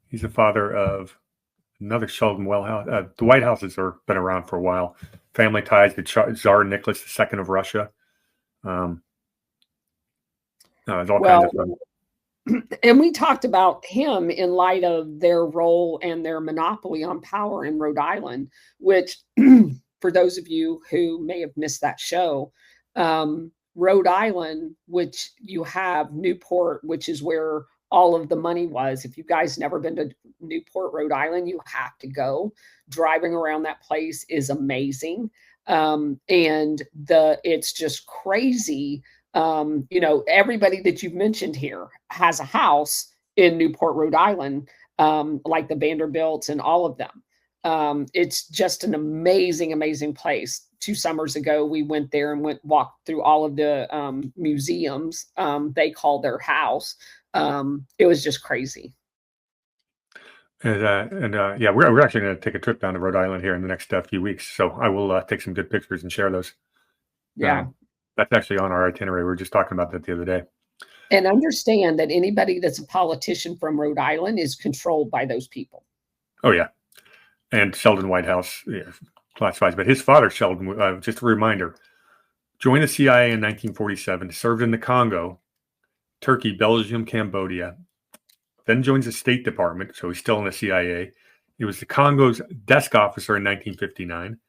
he's the father of another Sheldon Whitehouse. The Whitehouses have been around for a while. Family ties to Tsar Nicholas II of Russia. There's all kinds of fun. And we talked about him in light of their role and their monopoly on power in Rhode Island, which, for those of you who may have missed that show, Rhode Island, which you have Newport, which is where all of the money was. If you guys never been to Newport, Rhode Island, you have to go. Driving around that place is amazing. And it's just crazy. Everybody that you've mentioned here has a house in Newport, Rhode Island, like the Vanderbilts and all of them. It's just an amazing, amazing place. 2 summers ago, we went there and walked through all of the museums they call their house. It was just crazy. Yeah, we're actually going to take a trip down to Rhode Island here in the next few weeks. So I will take some good pictures and share those. Yeah. That's actually on our itinerary. We were just talking about that the other day. And understand that anybody that's a politician from Rhode Island is controlled by those people. Oh, yeah. And Sheldon Whitehouse classifies. But his father, Sheldon, just a reminder, joined the CIA in 1947, served in the Congo, Turkey, Belgium, Cambodia, then joins the State Department, so he's still in the CIA. He was the Congo's desk officer in 1959.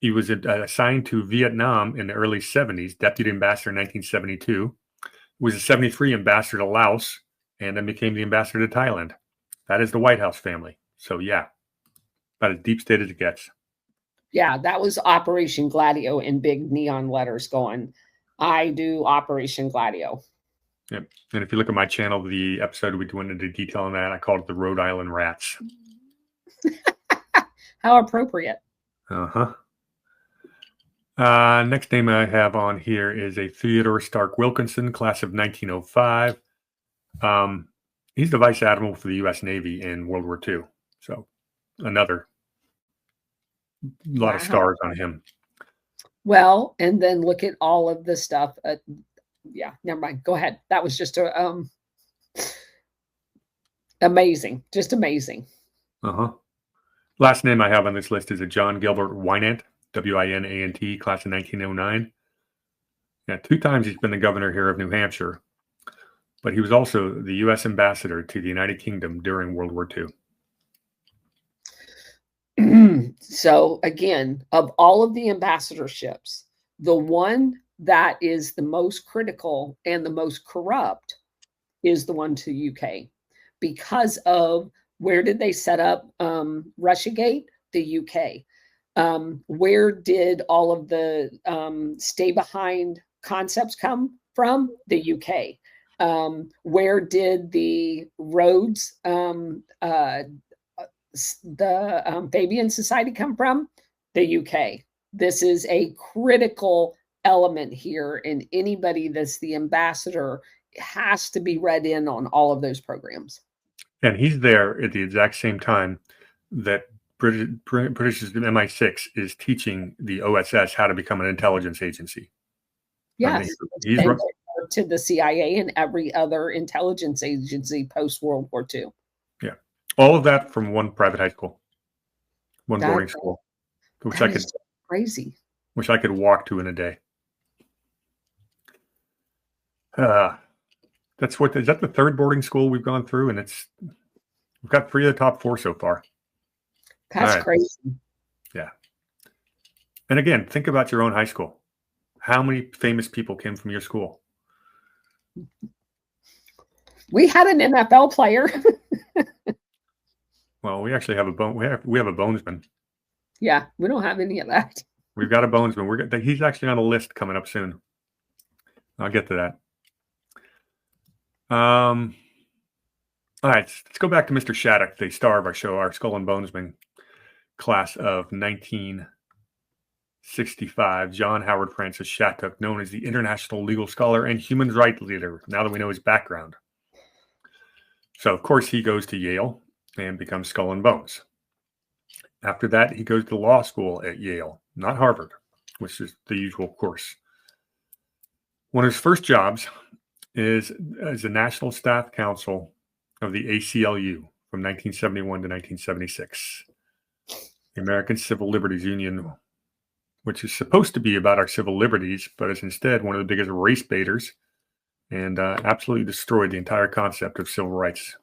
He was assigned to Vietnam in the early 70s, deputy ambassador in 1972. He was a 73 ambassador to Laos, and then became the ambassador to Thailand. That is the Whitehouse family. So, yeah, about as deep state as it gets. Yeah, that was Operation Gladio in big neon letters going, I do Operation Gladio. Yep. And if you look at my channel, the episode we went into detail on that, I called it the Rhode Island Rats. How appropriate. Uh-huh. Next name I have on here is a Theodore Stark Wilkinson, class of 1905. He's the Vice Admiral for the U.S. Navy in World War II. So another lot of stars on him. Well, and then look at all of the stuff. Yeah, never mind. Go ahead. That was just amazing. Just amazing. Uh-huh. Last name I have on this list is a John Gilbert Winant, W-I-N-A-N-T, class of 1909. Yeah, 2 times he's been the governor here of New Hampshire, but he was also the U.S. ambassador to the United Kingdom during World War II. So again, of all of the ambassadorships, the one that is the most critical and the most corrupt is the one to UK, because of where did they set up Russiagate? The UK. Where did all of the stay behind concepts come from? The UK. Where did the roads, the Fabian Society come from? The UK. This is a critical element here, and anybody that's the ambassador has to be read in on all of those programs. And he's there at the exact same time that British MI6 is teaching the OSS how to become an intelligence agency. Yes, he's to the CIA and every other intelligence agency post World War II. Yeah, all of that from one private high school, one boarding school, which I could crazy. Which I could walk to in a day. That's what is that the 3rd boarding school we've gone through, and we've got 3 of the top 4 so far. That's crazy. Yeah. And again, think about your own high school. How many famous people came from your school? We had an NFL player. Well, we actually have we have a bonesman. Yeah, we don't have any of that. We've got a bonesman. He's actually on a list coming up soon. I'll get to that. All right, let's go back to Mr. Shattuck, the star of our show, our Skull and Bonesman class of 1965. John Howard Francis Shattuck, known as the international legal scholar and human rights leader, now that we know his background. So, of course, he goes to Yale and becomes Skull and Bones. After that, he goes to law school at Yale, not Harvard, which is the usual course. One of his first jobs is as a National Staff Counsel of the ACLU from 1971 to 1976, the American Civil Liberties Union, which is supposed to be about our civil liberties, but is instead one of the biggest race baiters and absolutely destroyed the entire concept of civil rights.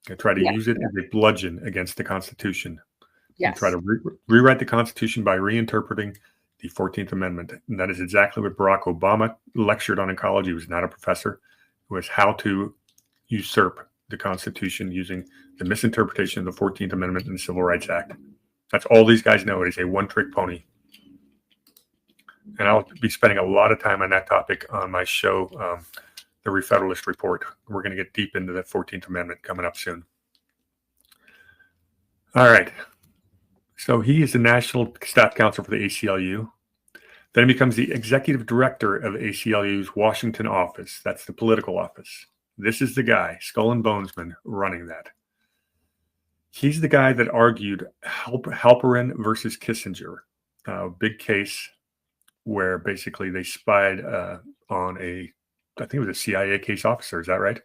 They try to use it as a bludgeon against the Constitution. And try to rewrite the Constitution by reinterpreting the 14th Amendment. And that is exactly what Barack Obama lectured on in college. He was not a professor. It was how to usurp the Constitution using the misinterpretation of the 14th Amendment and the Civil Rights Act. That's all these guys know. It is a one-trick pony. And I'll be spending a lot of time on that topic on my show, The Refederalist Report. We're going to get deep into the 14th Amendment coming up soon. All right. So he is the National Staff Counsel for the ACLU. Then he becomes the Executive Director of ACLU's Washington office. That's the political office. This is the guy, Skull and Bonesman, running that. He's the guy that argued Halperin versus Kissinger, a big case where basically they spied on I think it was a CIA case officer. Is that right?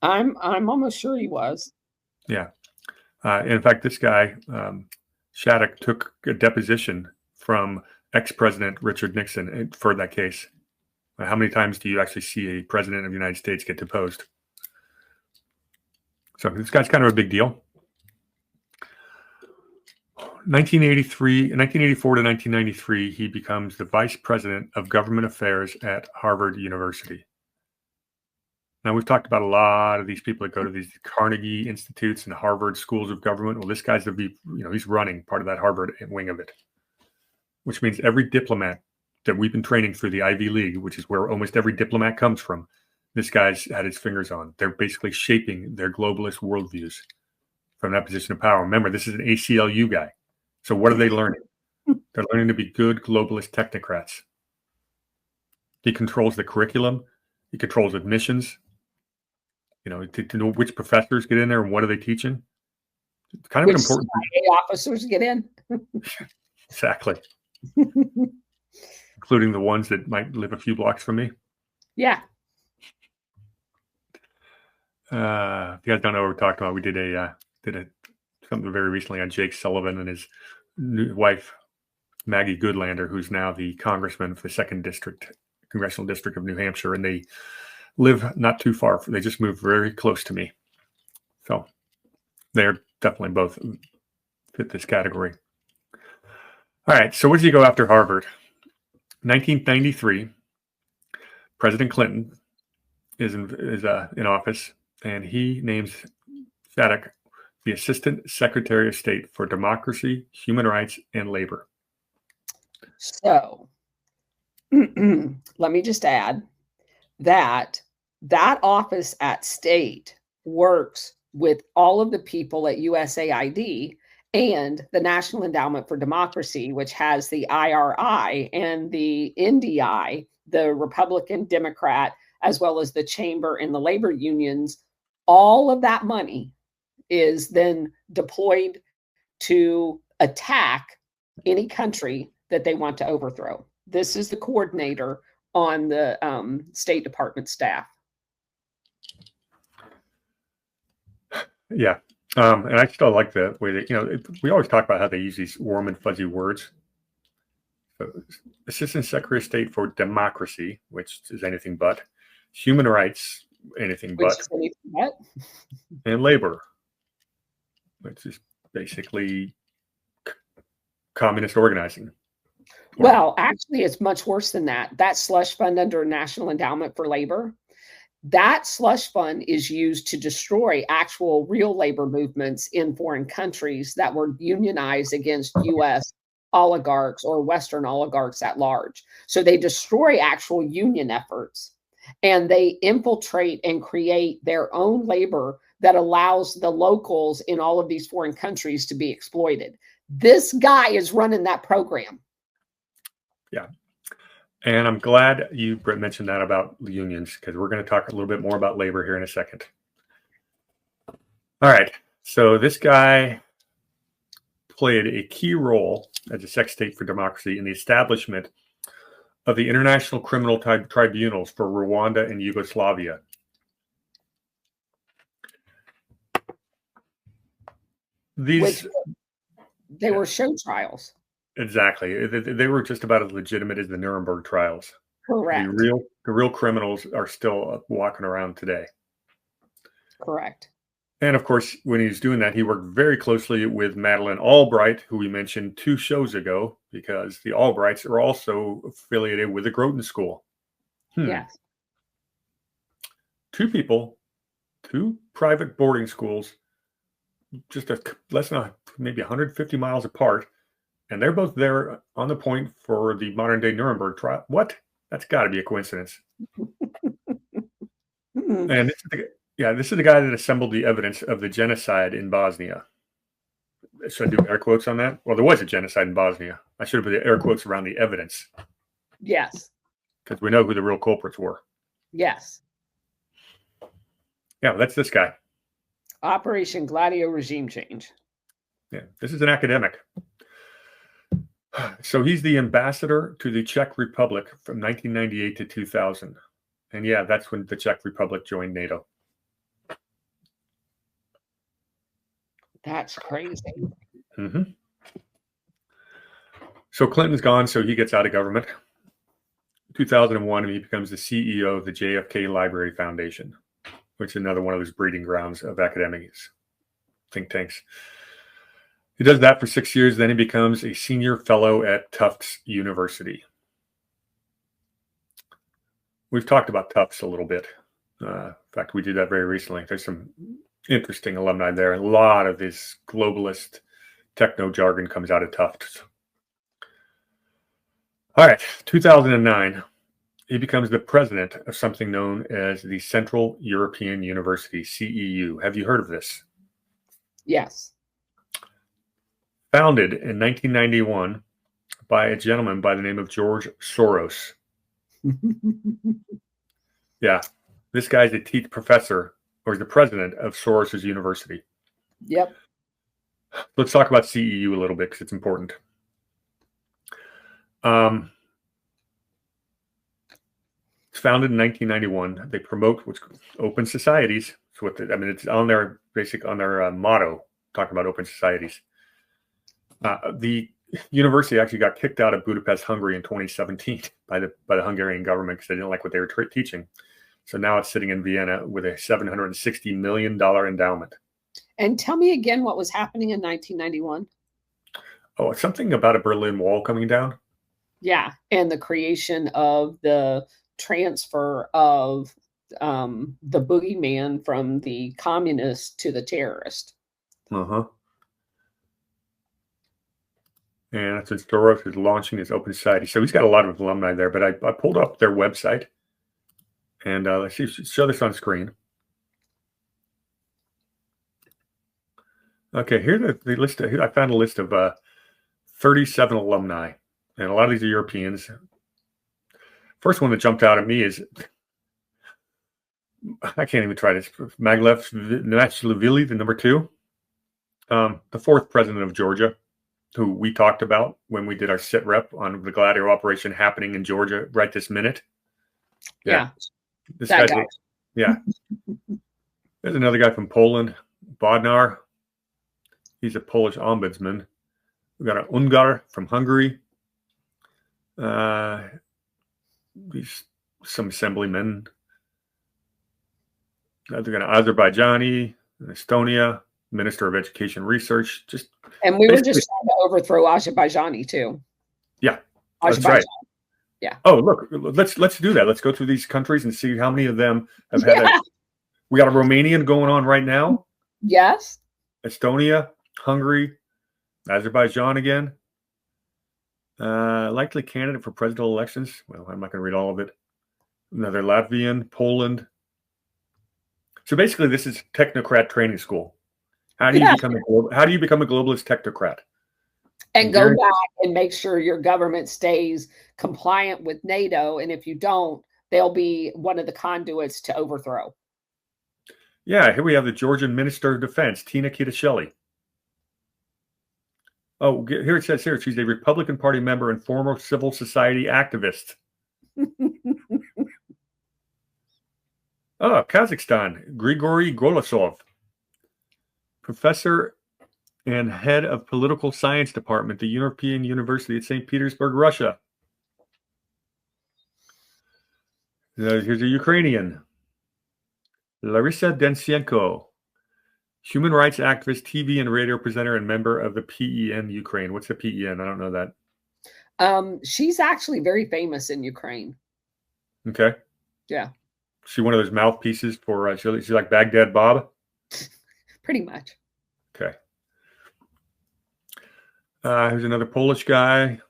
I'm almost sure he was. Yeah. In fact, this guy, Shattuck, took a deposition from ex-President Richard Nixon for that case. How many times do you actually see a president of the United States get deposed? So this guy's kind of a big deal. 1984 to 1993, he becomes the Vice President of Government Affairs at Harvard University. Now, we've talked about a lot of these people that go to these Carnegie Institutes and Harvard schools of government. Well, this guy's he's running part of that Harvard wing of it, which means every diplomat that we've been training through the Ivy League, which is where almost every diplomat comes from, this guy's had his fingers on. They're basically shaping their globalist worldviews from that position of power. Remember, this is an ACLU guy. So what are they learning? They're learning to be good globalist technocrats. He controls the curriculum. He controls admissions. To know which professors get in there and what are they teaching. It's kind of Which an important CIA officers get in. Exactly. Including the ones that might live a few blocks from me. Yeah. If you guys don't know what we're talking about, we did something very recently on Jake Sullivan and his new wife, Maggie Goodlander, who's now the congressman for the 2nd Congressional District of New Hampshire, and they live not too far. They just moved very close to me. So they're definitely both fit this category. All right. So where did he go after Harvard? 1993, President Clinton is in office, and he names Shattuck the Assistant Secretary of State for Democracy, Human Rights, and Labor. So let me just add that office at state works with all of the people at USAID and the National Endowment for Democracy, which has the IRI and the NDI, the Republican, Democrat, as well as the chamber and the labor unions. All of that money is then deployed to attack any country that they want to overthrow. This is the coordinator on the State Department staff. Yeah. And I still like the way that, we always talk about how they use these warm and fuzzy words. So, Assistant Secretary of State for Democracy, which is anything but, Human Rights, anything but, and Labor, which is basically communist organizing. Well, actually, it's much worse than that. That slush fund under National Endowment for Labor, that slush fund is used to destroy actual real labor movements in foreign countries that were unionized against U.S. oligarchs or Western oligarchs at large. So they destroy actual union efforts, and they infiltrate and create their own labor that allows the locals in all of these foreign countries to be exploited. This guy is running that program. Yeah. And I'm glad you mentioned that about the unions, because we're going to talk a little bit more about labor here in a second. All right. So this guy played a key role as a Secretary for Democracy in the establishment of the International Criminal Tribunals for Rwanda and Yugoslavia. They were show trials. Exactly. They were just about as legitimate as the Nuremberg trials. Correct. The real criminals are still walking around today. Correct. And of course, when he was doing that, he worked very closely with Madeleine Albright, who we mentioned 2 shows ago, because the Albrights are also affiliated with the Groton School. Yes. 2 people, 2 private boarding schools, just less than maybe 150 miles apart. And they're both there on the point for the modern day Nuremberg trial. What? That's got to be a coincidence. And this is the guy that assembled the evidence of the genocide in Bosnia. Should I do air quotes on that? Well, there was a genocide in Bosnia. I should have put the air quotes around the evidence. Yes. Because we know who the real culprits were. Yes. Yeah, that's this guy. Operation Gladio Regime Change. Yeah, this is an academic. So he's the ambassador to the Czech Republic from 1998 to 2000. And yeah, that's when the Czech Republic joined NATO. That's crazy. Mm-hmm. So Clinton's gone, so he gets out of government. 2001, and he becomes the CEO of the JFK Library Foundation, which is another one of those breeding grounds of academics, think tanks. He does that for 6 years. Then he becomes a senior fellow at Tufts University. We've talked about Tufts a little bit. In fact, we did that very recently. There's some interesting alumni there. A lot of this globalist techno jargon comes out of Tufts. All right, 2009, he becomes the president of something known as the Central European University, CEU. Have you heard of this? Yes. Founded in 1991 by a gentleman by the name of George Soros. Yeah, this guy's a professor, or is the president of Soros's university. Yep. Let's talk about CEU a little bit because it's important. It's founded in 1991. They promote what's open societies. So it's on their motto, talking about open societies. The university actually got kicked out of Budapest, Hungary in 2017 by the Hungarian government because they didn't like what they were teaching. So now it's sitting in Vienna with a $760 million endowment. And tell me again what was happening in 1991. Oh, it's something about a Berlin Wall coming down. Yeah, and the creation of the transfer of the boogeyman from the communist to the terrorist. And that's what Soros is launching his open society. So he's got a lot of alumni there, but I pulled up their website. And let's show this on screen. Okay, here's the list. I found a list of 37 alumni, and a lot of these are Europeans. First one that jumped out at me is, I can't even try this, Maglev Natchlavili, the number 2, the 4th president of Georgia, who we talked about when we did our sit rep on the Gladio operation happening in Georgia right this minute. Yeah. This guy. Yeah. There's another guy from Poland, Bodnar. He's a Polish ombudsman. We've got an Ungar from Hungary. These some assemblymen. They've got an Azerbaijani, Estonia, Minister of Education Research. And we were just trying to overthrow Azerbaijani too. Yeah, that's right. Yeah. Oh, look, let's do that. Let's go through these countries and see how many of them have had. We got a Romanian going on right now. Yes. Estonia, Hungary, Azerbaijan again. Likely candidate for presidential elections. Well, I'm not going to read all of it. Another Latvian, Poland. So basically, this is technocrat training school. How do you become a globalist technocrat? And go back and make sure your government stays compliant with NATO. And if you don't, they'll be one of the conduits to overthrow. Yeah, here we have the Georgian Minister of Defense, Tina Kitashvili. Oh, here it says she's a Republican Party member and former civil society activist. Oh, Kazakhstan, Grigory Golosov, professor and head of political science department, the European University at St. Petersburg, Russia. Here's a Ukrainian, Larisa Densenko, human rights activist, TV and radio presenter, and member of the PEN Ukraine. What's the PEN? I don't know that. She's actually very famous in Ukraine. Okay. Yeah. She one of those mouthpieces for she's like Baghdad Bob. Pretty much. Okay. Here's another Polish guy.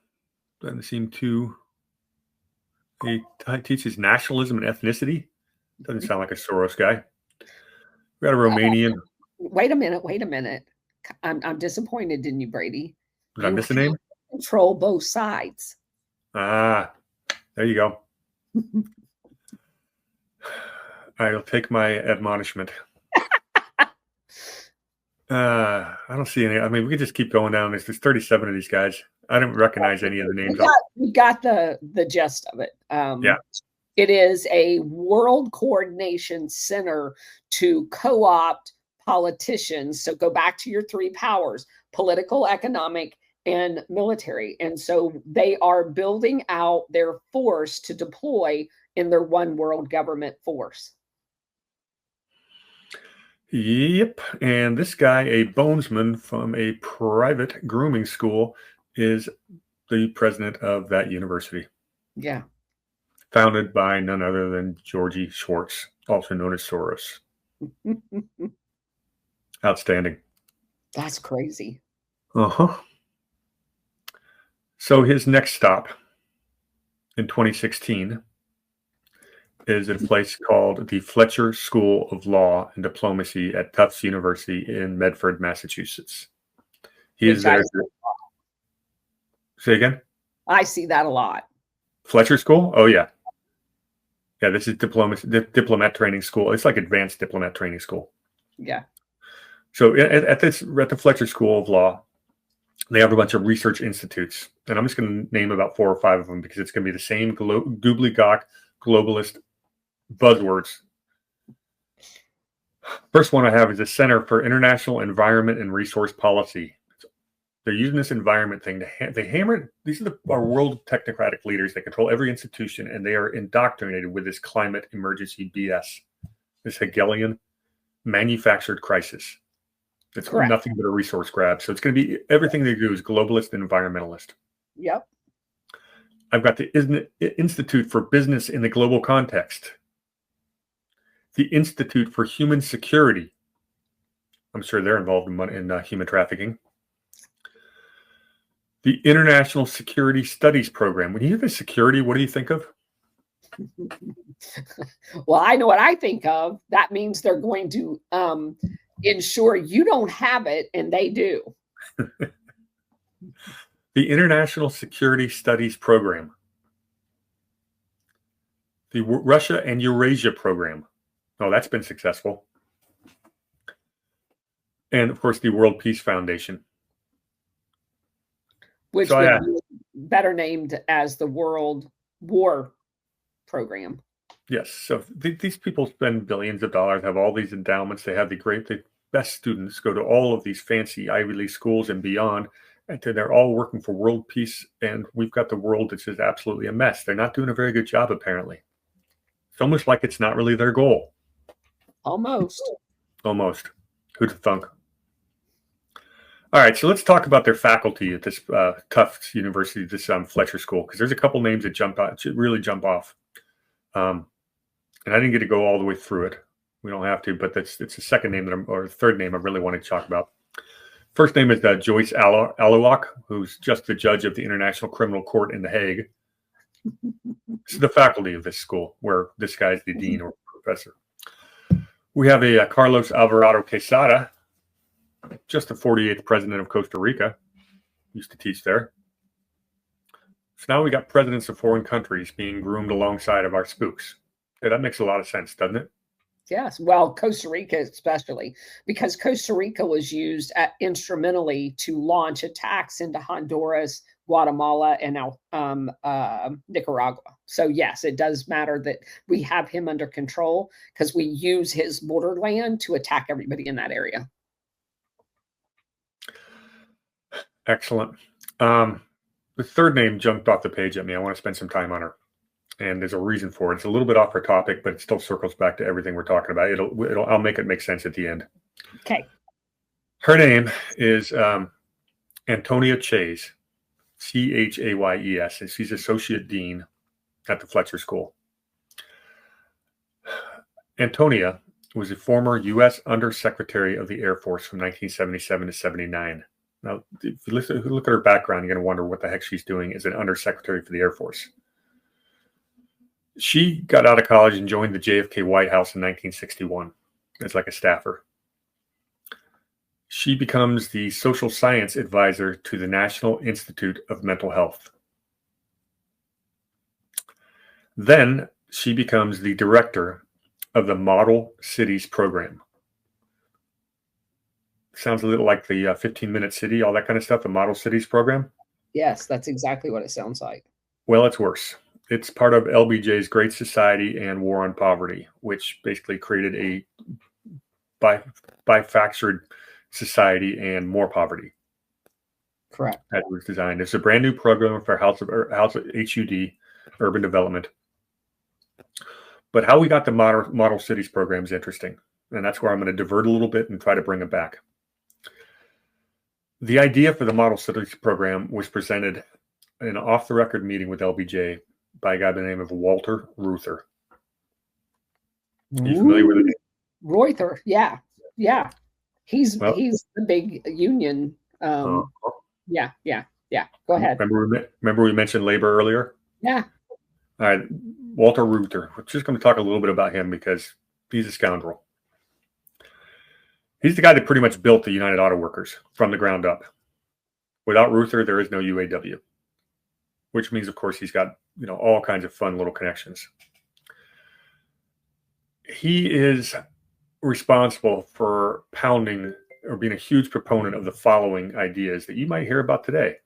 Doesn't seem too. He teaches nationalism and ethnicity. Doesn't sound like a Soros guy. We got a Romanian. Wait a minute. I'm disappointed in you, Brady. Did I miss a name? Control both sides. There you go. I'll take my admonishment. I don't see any. I mean, we could just keep going down. There's 37 of these guys. I don't recognize any of the names. We got the gist of it. Yeah. It is a world coordination center to co-opt politicians. So go back to your 3 powers: political, economic, and military. And so they are building out their force to deploy in their one world government force. Yep. And this guy, a bonesman from a private grooming school, is the president of that university. Yeah. Founded by none other than Georgie Schwartz. also known as Soros. Outstanding. That's crazy. Uh-huh. So his next stop in 2016 is at a place called the Fletcher School of Law and Diplomacy at Tufts University in Medford, Massachusetts. He is there. Say again? I see that a lot. Fletcher School? Oh, yeah. Yeah, this is diplomat training school. It's like advanced diplomat training school. Yeah. So at the Fletcher School of Law, they have a bunch of research institutes. And I'm just going to name about 4 or 5 of them because it's going to be the same gobbledygook globalist buzzwords. First one I have is the Center for International Environment and Resource Policy. They're using this environment thing they hammer. These are our world technocratic leaders that control every institution, and they are indoctrinated with this climate emergency BS, this Hegelian manufactured crisis. It's Correct. Nothing but a resource grab. So it's going to be everything they do is globalist and environmentalist. Yep. I've got the Institute for Business in the Global Context, the Institute for Human Security. I'm sure they're involved in human trafficking. The International Security Studies Program. When you hear the security, what do you think of? Well, I know what I think of. That means they're going to ensure you don't have it, and they do. The International Security Studies Program. The Russia and Eurasia Program. Oh, that's been successful. And, of course, the World Peace Foundation. Which would be better named as the World War Program. Yes. So these people spend billions of dollars, have all these endowments. They have the best students go to all of these fancy Ivy League schools and beyond. And they're all working for world peace. And we've got the world that's just absolutely a mess. They're not doing a very good job, apparently. It's almost like it's not really their goal. Almost. Who'd thunk? All right, so let's talk about their faculty at this Tufts University, this Fletcher School, because there's a couple names that really jump off. And I didn't get to go all the way through it. We don't have to, but it's the second name or third name I really want to talk about. First name is Joyce Alowak, who's just the judge of the International Criminal Court in The Hague. This is the faculty of this school, where this guy's the dean or professor. We have a Carlos Alvarado Quesada, just the 48th president of Costa Rica, used to teach there. So now we got presidents of foreign countries being groomed alongside of our spooks. Yeah, that makes a lot of sense, doesn't it? Yes. Well, Costa Rica especially, because Costa Rica was used instrumentally to launch attacks into Honduras, Guatemala, and now Nicaragua. So yes, it does matter that we have him under control because we use his borderland to attack everybody in that area. Excellent. The third name jumped off the page at me. I want to spend some time on her. And there's a reason for it. It's a little bit off her topic, but it still circles back to everything we're talking about. I'll make it make sense at the end. Okay. Her name is Antonia Chayes, Chayes, and she's Associate Dean at the Fletcher School. Antonia was a former U.S. Undersecretary of the Air Force from 1977 to 79. Now, if you look at her background, you're going to wonder what the heck she's doing as an Undersecretary for the Air Force. She got out of college and joined the JFK White House in 1961 as like a staffer. She becomes the social science advisor to the National Institute of Mental Health. Then she becomes the director of the Model Cities program. Sounds a little like the 15-minute city, all that kind of stuff, the Model Cities program. Yes, that's exactly what it sounds like. Well, it's worse. It's part of LBJ's Great Society and War on Poverty, which basically created a bifactored society and more poverty. Correct. That was designed. It's a brand new program for House of HUD, Urban Development. But how we got the Model Cities program is interesting. And that's where I'm going to divert a little bit and try to bring it back. The idea for the Model Cities program was presented in an off-the-record meeting with LBJ by a guy by the name of Walter Reuther. Are you familiar with it? Reuther, yeah, yeah. He's Well, the big union. uh, Yeah, yeah, yeah. Go ahead. remember we mentioned labor earlier? Yeah. All right, Walter Reuther. We're just going to talk a little bit about him because he's a scoundrel. He's the guy that pretty much built the United Auto Workers from the ground up. Without Reuther, there is no UAW, which means, of course, he's got all kinds of fun little connections. He is responsible for pounding or being a huge proponent of the following ideas that you might hear about today: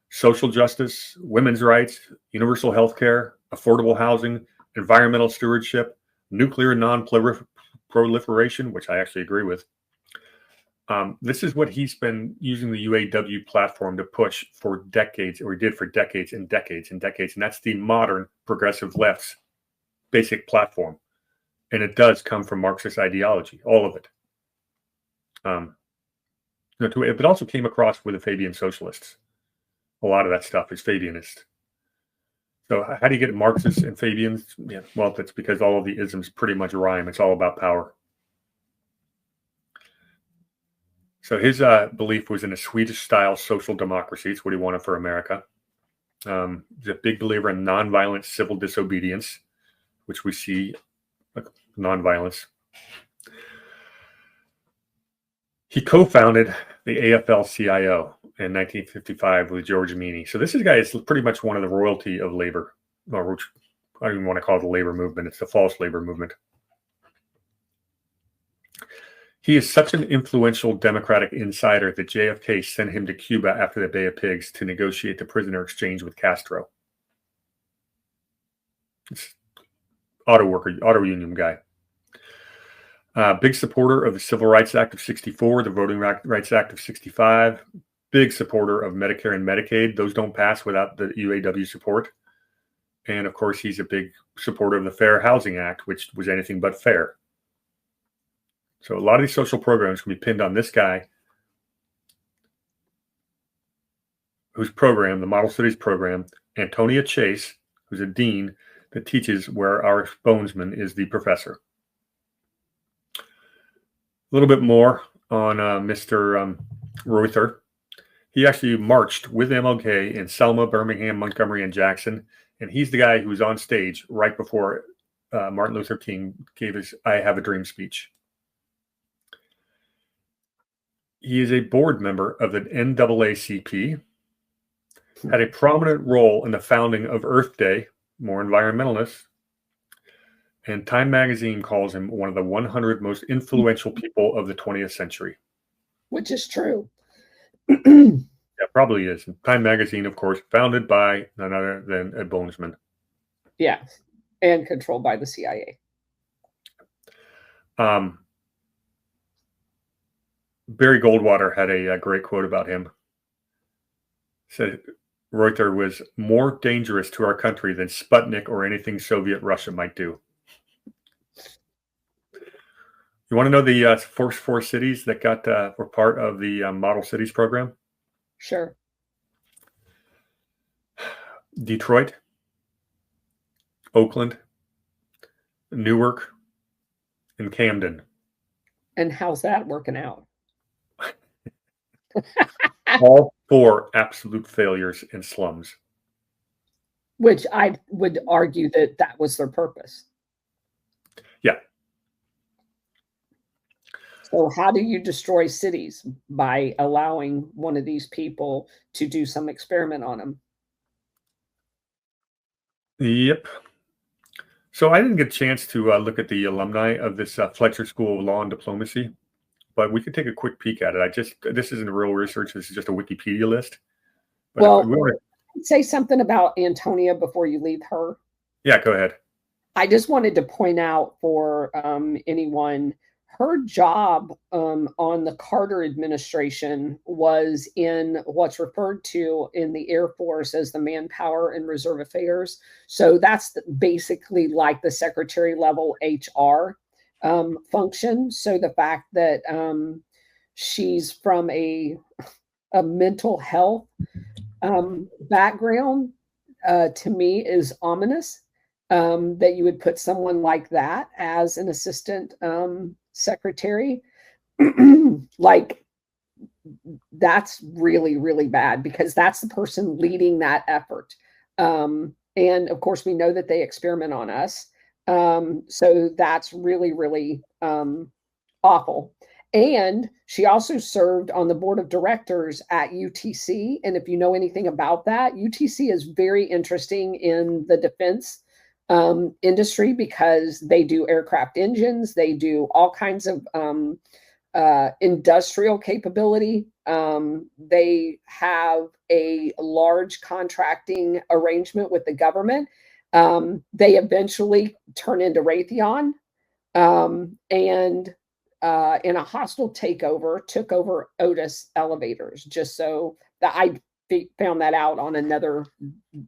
social justice, women's rights, universal health care, affordable housing, environmental stewardship, nuclear non-proliferation, which I actually agree with. This is what he's been using the UAW platform to push for decades, or he did for decades and decades and decades. And that's the modern progressive left's basic platform. And it does come from Marxist ideology, all of it. It also came across with the Fabian socialists. A lot of that stuff is Fabianist. So how do you get Marxists and Fabians? Yeah, well, that's because all of the isms pretty much rhyme. It's all about power. So his belief was in a Swedish-style social democracy. It's what he wanted for America. He's a big believer in nonviolent civil disobedience, which we see, like nonviolence. He co-founded the AFL-CIO in 1955 with George Meany. So this guy is pretty much one of the royalty of labor, or which I don't even want to call it the labor movement. It's the false labor movement. He is such an influential Democratic insider that JFK sent him to Cuba after the Bay of Pigs to negotiate the prisoner exchange with Castro. It's auto union guy. Big supporter of the Civil Rights Act of 64, the Voting Rights Act of 65. Big supporter of Medicare and Medicaid. Those don't pass without the UAW support. And of course, he's a big supporter of the Fair Housing Act, which was anything but fair. So a lot of these social programs can be pinned on this guy, whose program, the Model Cities program, Antonia Chase, who's a dean that teaches where our bonesman is the professor. A little bit more on Mr. Reuther. He actually marched with MLK in Selma, Birmingham, Montgomery, and Jackson. And he's the guy who was on stage right before Martin Luther King gave his I Have a Dream speech. He is a board member of the NAACP, had a prominent role in the founding of Earth Day, more environmentalists, and Time Magazine calls him one of the 100 most influential people of the 20th century. Which is true. Yeah, probably is. Time Magazine, of course, founded by none other than a bonesman. Yeah, and controlled by the CIA. Barry Goldwater had a great quote about him. He said, Reuther was more dangerous to our country than Sputnik or anything Soviet Russia might do. You want to know the first four cities that were part of the Model Cities program? Sure. Detroit, Oakland, Newark, and Camden. And how's that working out? All four absolute failures and slums. Which I would argue that was their purpose. Yeah. So how do you destroy cities? By allowing one of these people to do some experiment on them. Yep. So I didn't get a chance to look at the alumni of this Fletcher School of Law and Diplomacy, but we could take a quick peek at it. This isn't real research. This is just a Wikipedia list. But well, say something about Antonia before you leave her. Yeah, go ahead. I just wanted to point out for anyone, her job on the Carter administration was in what's referred to in the Air Force as the Manpower and Reserve Affairs. So that's basically like the secretary level HR function. So the fact that she's from a mental health background to me is ominous. that you would put someone like that as an assistant secretary. Like, that's really, really bad, because that's the person leading that effort. And of course, we know that they experiment on us. So that's really, really awful. And she also served on the board of directors at UTC. And if you know anything about that, UTC is very interesting in the defense industry, because they do aircraft engines, they do all kinds of industrial capability. They have a large contracting arrangement with the government. They eventually turn into Raytheon, and in a hostile takeover, took over Otis Elevators. Just so that I found that out on another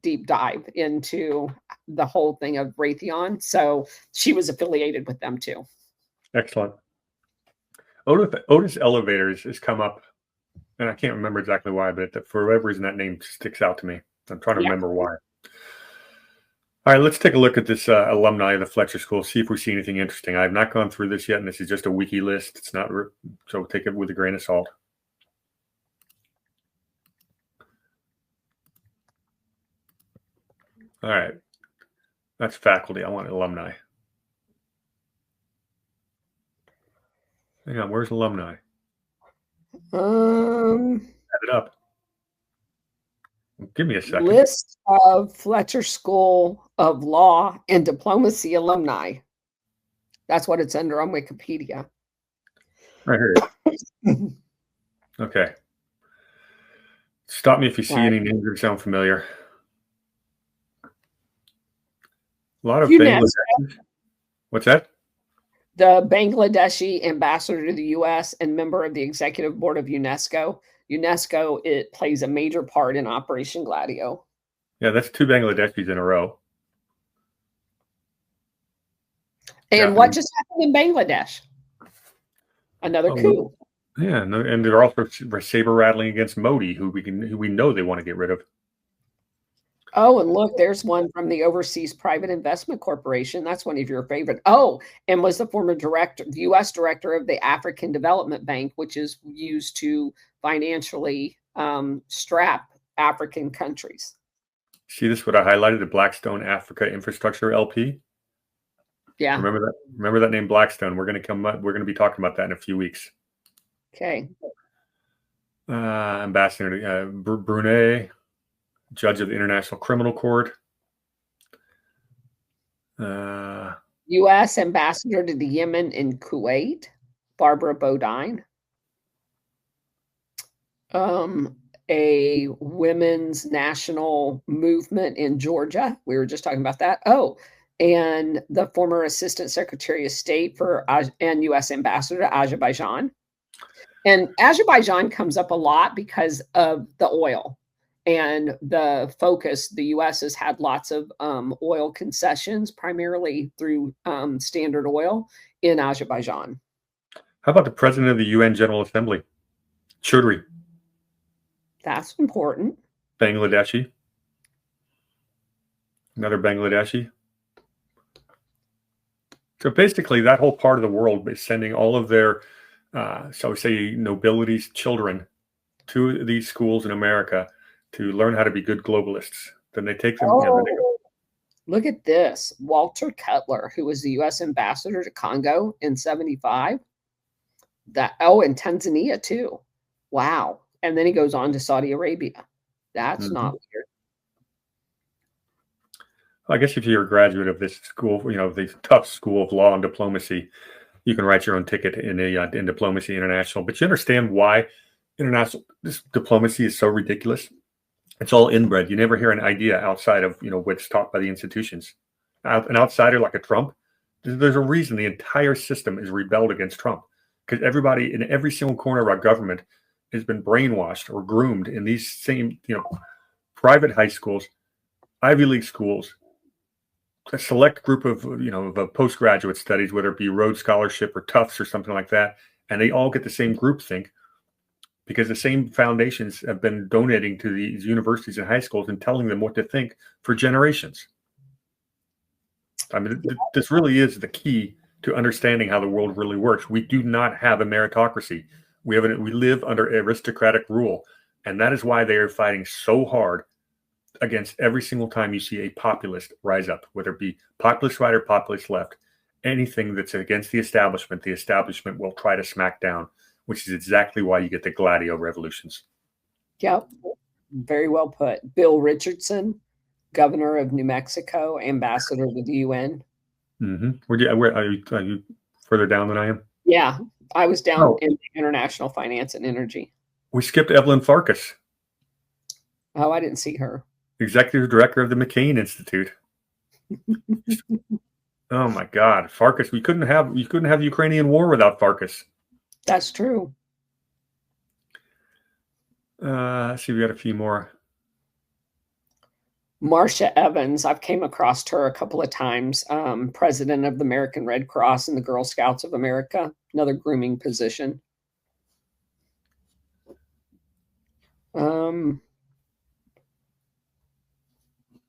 deep dive into the whole thing of Raytheon. So she was affiliated with them too. Excellent. Otis Elevators has come up, and I can't remember exactly why, but for whatever reason, that name sticks out to me. I'm trying to remember why. All right, let's take a look at this alumni of the Fletcher School, see if we see anything interesting. I have not gone through this yet, and this is just a wiki list. It's not, so take it with a grain of salt. All right, that's faculty. I want alumni. Hang on, where's alumni? Add it up. Give me a second. List of Fletcher School of Law and Diplomacy alumni. That's what it's under on Wikipedia. Right here. Okay. Stop me if you see any names that sound familiar. A lot of Bangladesh. What's that? The Bangladeshi ambassador to the U.S. and member of the executive board of UNESCO. UNESCO, it plays a major part in Operation Gladio. Yeah, that's 2 Bangladeshis in a row. And what just happened in Bangladesh? Another coup. Yeah, and they're also saber rattling against Modi, who we know they want to get rid of. Oh, and look, there's one from the Overseas Private Investment Corporation. That's one of your favorite. Oh, and was the former director, the U.S. director of the African Development Bank, which is used to financially strap African countries. See this? What I highlighted, the Blackstone Africa Infrastructure LP. Yeah. Remember that? Remember that name, Blackstone. We're going to come up. We're going to be talking about that in a few weeks. Okay. Ambassador to Brunei. Judge of the International Criminal Court. U.S. Ambassador to the Yemen and Kuwait, Barbara Bodine. A women's national movement in Georgia. We were just talking about that. Oh, and the former Assistant Secretary of State for and U.S. Ambassador to Azerbaijan. And Azerbaijan comes up a lot because of the oil. And the focus, the U.S. has had lots of oil concessions, primarily through Standard Oil in Azerbaijan. How about the president of the UN General Assembly? Chaudhry. That's important. Bangladeshi. Another Bangladeshi. So basically, that whole part of the world is sending all of their, so say, nobility's children to these schools in America to learn how to be good globalists. Then they take them. Look at this. Walter Cutler, who was the U.S. ambassador to Congo in 1975. And Tanzania too. Wow. And then he goes on to Saudi Arabia. That's not weird. I guess if you're a graduate of this school, the Tufts School of Law and Diplomacy, you can write your own ticket in Diplomacy International. But you understand why this diplomacy is so ridiculous? It's all inbred. You never hear an idea outside of what's taught by the institutions. An outsider like a Trump, there's a reason the entire system is rebelled against Trump, because everybody in every single corner of our government has been brainwashed or groomed in these same private high schools, Ivy League schools, a select group of of postgraduate studies, whether it be Rhodes Scholarship or Tufts or something like that, and they all get the same groupthink, because the same foundations have been donating to these universities and high schools and telling them what to think for generations. I mean, this really is the key to understanding how the world really works. We do not have a meritocracy. We live under aristocratic rule, and that is why they are fighting so hard against every single time you see a populist rise up, whether it be populist right or populist left. Anything that's against the establishment will try to smack down, which is exactly why you get the Gladio revolutions. Yep, very well put. Bill Richardson, governor of New Mexico, ambassador to the UN. Mm-hmm. Where are you further down than I am? Yeah, I was down in international finance and energy. We skipped Evelyn Farkas. Oh, I didn't see her. Executive director of the McCain Institute. Oh my God, Farkas! You couldn't have the Ukrainian war without Farkas. That's true. Let's see, we got a few more. Marcia Evans, I've came across her a couple of times. President of the American Red Cross and the Girl Scouts of America, another grooming position.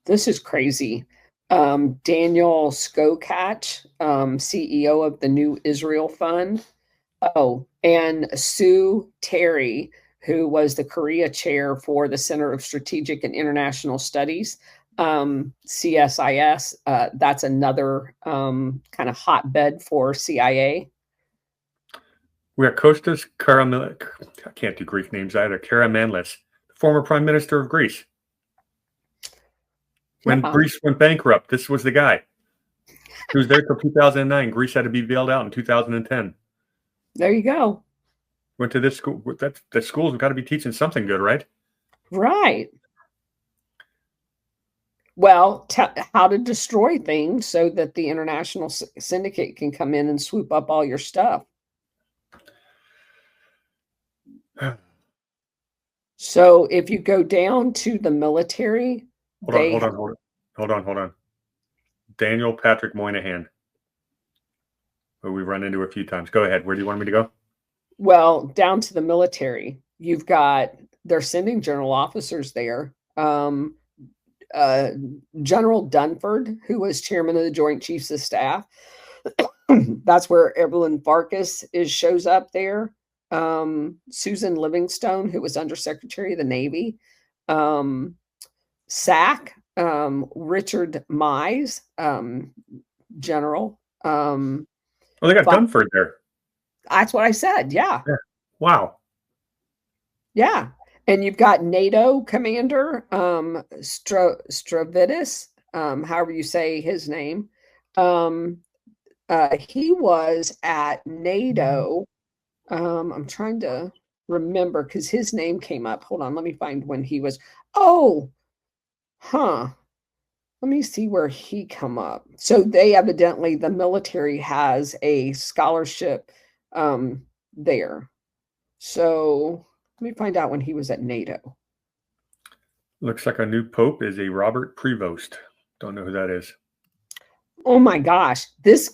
This is crazy. Daniel Skokach, CEO of the New Israel Fund. Oh, and Sue Terry, who was the Korea chair for the Center of Strategic and International Studies, CSIS. That's another kind of hotbed for CIA. We got Kostas Karamanlis. I can't do Greek names either. Karamanlis, former prime minister of Greece. When Greece went bankrupt, this was the guy. He was there till 2009. Greece had to be bailed out in 2010. There you go. Went to this school. The schools have got to be teaching something good, right? Right. Well, how to destroy things so that the international syndicate can come in and swoop up all your stuff. So if you go down to the military, Hold on. Daniel Patrick Moynihan, who we've run into a few times. Go ahead. Where do you want me to go? Well, down to the military, they're sending general officers there. General Dunford, who was chairman of the Joint Chiefs of Staff. That's where Evelyn Farkas shows up there. Susan Livingstone, who was Undersecretary of the Navy. SAC, Richard Mize, General. Oh, they got Dunford there. That's what I said. Yeah. Wow. Yeah. And you've got NATO commander, Stravitis, however you say his name. He was at NATO. I'm trying to remember because his name came up. Hold on. Let me find when he was. Oh, let me see where he come up. So they evidently, the military has a scholarship there. So let me find out when he was at NATO. Looks like a new pope is a Robert Prevost. Don't know who that is. Oh my gosh. This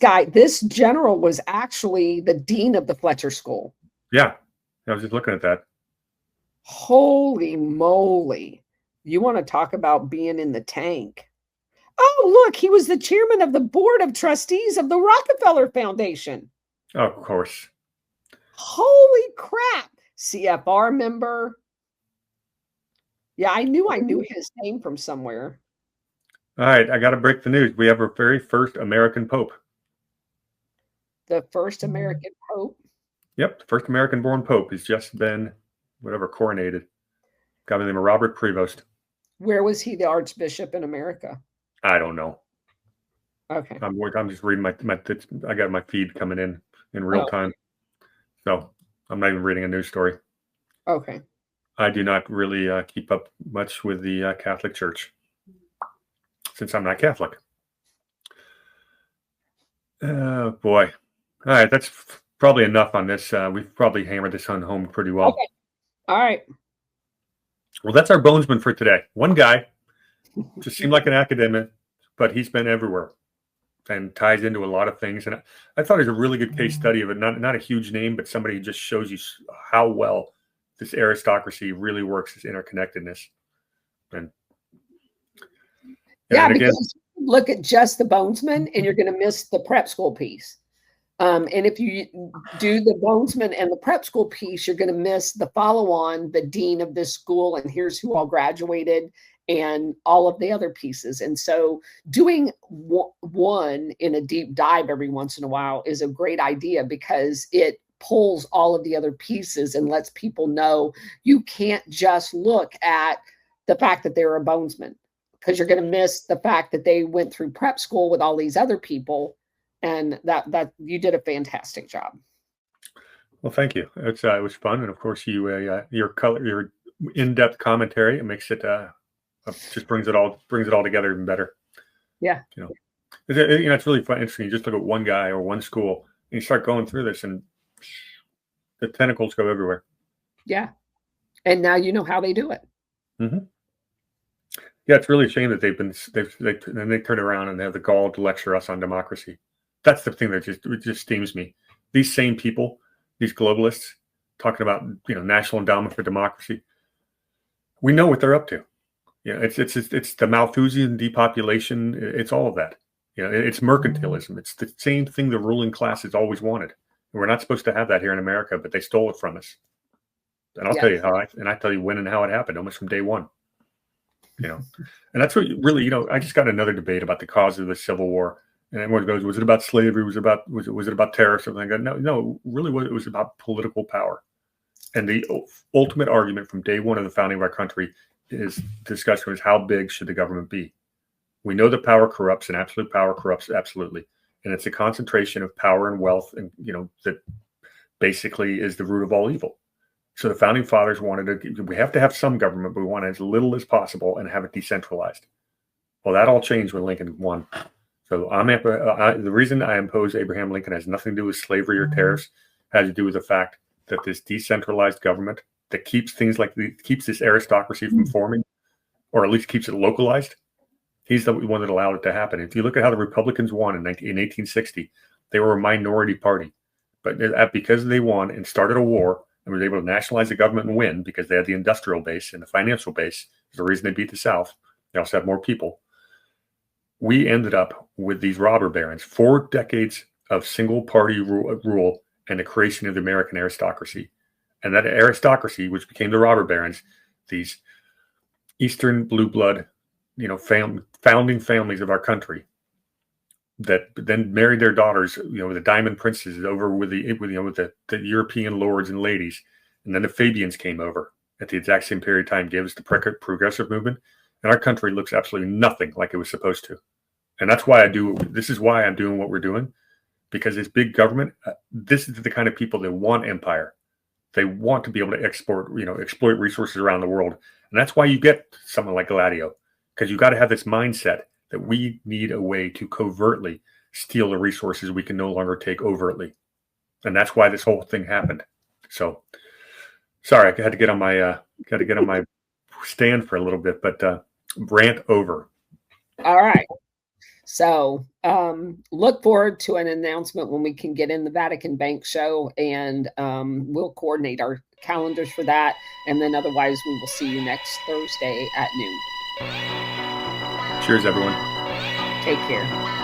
general was actually the dean of the Fletcher School. Yeah. I was just looking at that. Holy moly. You want to talk about being in the tank. Oh, look, he was the chairman of the board of trustees of the Rockefeller Foundation. Oh, of course. Holy crap. CFR member. Yeah, I knew his name from somewhere. All right, I got to break the news. We have our very first American Pope. The first American Pope? Yep, the first American-born Pope has just been, coronated. Guy by the name of Robert Prevost. Where was he the Archbishop in America? I don't know. Okay. I'm just reading I got my feed coming in real time. So I'm not even reading a news story. Okay. I do not really keep up much with the Catholic Church since I'm not Catholic. Oh, boy. All right, that's probably enough on this. We've probably hammered this on home pretty well. Okay. All right. Well, that's our bonesman for today. One guy, just seemed like an academic, but he's been everywhere and ties into a lot of things. And I thought it was a really good case study of it. Not a huge name, but somebody who just shows you how well this aristocracy really works, this interconnectedness. And yeah, because look at just the bonesman, and you're going to miss the prep school piece. And if you do the bonesman and the prep school piece, you're going to miss the follow-on, the dean of this school, and here's who all graduated, and all of the other pieces. And so doing one in a deep dive every once in a while is a great idea, because it pulls all of the other pieces and lets people know you can't just look at the fact that they're a bonesman, because you're going to miss the fact that they went through prep school with all these other people. And that you did a fantastic job. Well, thank you. It was fun, and of course, your in-depth commentary, it makes it just brings it all together even better. Yeah, it's really fun. Interesting. You just look at one guy or one school, and you start going through this, and the tentacles go everywhere. Yeah, and now you know how they do it. Mm-hmm. Yeah, it's really a shame that they turn around and they have the gall to lecture us on democracy. That's the thing that just steams me. These same people, these globalists, talking about National Endowment for Democracy. We know what they're up to. It's the Malthusian depopulation. It's all of that. It's mercantilism. It's the same thing the ruling class has always wanted. We're not supposed to have that here in America, but they stole it from us. And I'll tell you how. I tell you when and how it happened, almost from day one. And that's what really. I just got another debate about the cause of the Civil War. And everyone goes, was it about slavery? Was it about terror? Something like that? No, really, it was about political power. And the ultimate argument from day one of the founding of our country is discussion was, how big should the government be? We know that power corrupts, and absolute power corrupts absolutely. And it's a concentration of power and wealth, and that basically is the root of all evil. So the founding fathers we have to have some government, but we want as little as possible and have it decentralized. Well, that all changed when Lincoln won. So the reason I oppose Abraham Lincoln has nothing to do with slavery or tariffs. It has to do with the fact that this decentralized government that keeps this aristocracy from forming, or at least keeps it localized. He's the one that allowed it to happen. If you look at how the Republicans won in 1860, they were a minority party, but because they won and started a war and were able to nationalize the government and win, because they had the industrial base and the financial base, is the reason they beat the South. They also had more people. We ended up with these robber barons, 4 decades of single party rule and the creation of the American aristocracy. And that aristocracy, which became the robber barons, these Eastern blue blood, founding families of our country, that then married their daughters, the diamond princes over with the European lords and ladies. And then the Fabians came over at the exact same period of time, gave us the progressive movement. And our country looks absolutely nothing like it was supposed to. And that's why this is why I'm doing what we're doing, because this big government, this is the kind of people that want empire. They want to be able to export, exploit resources around the world. And that's why you get someone like Gladio, because you got to have this mindset that we need a way to covertly steal the resources we can no longer take overtly. And that's why this whole thing happened. So sorry, I had to get on my stand for a little bit, but rant over. All right. So look forward to an announcement when we can get in the Vatican Bank show, and we'll coordinate our calendars for that. And then otherwise, we will see you next Thursday at noon. Cheers, everyone. Take care.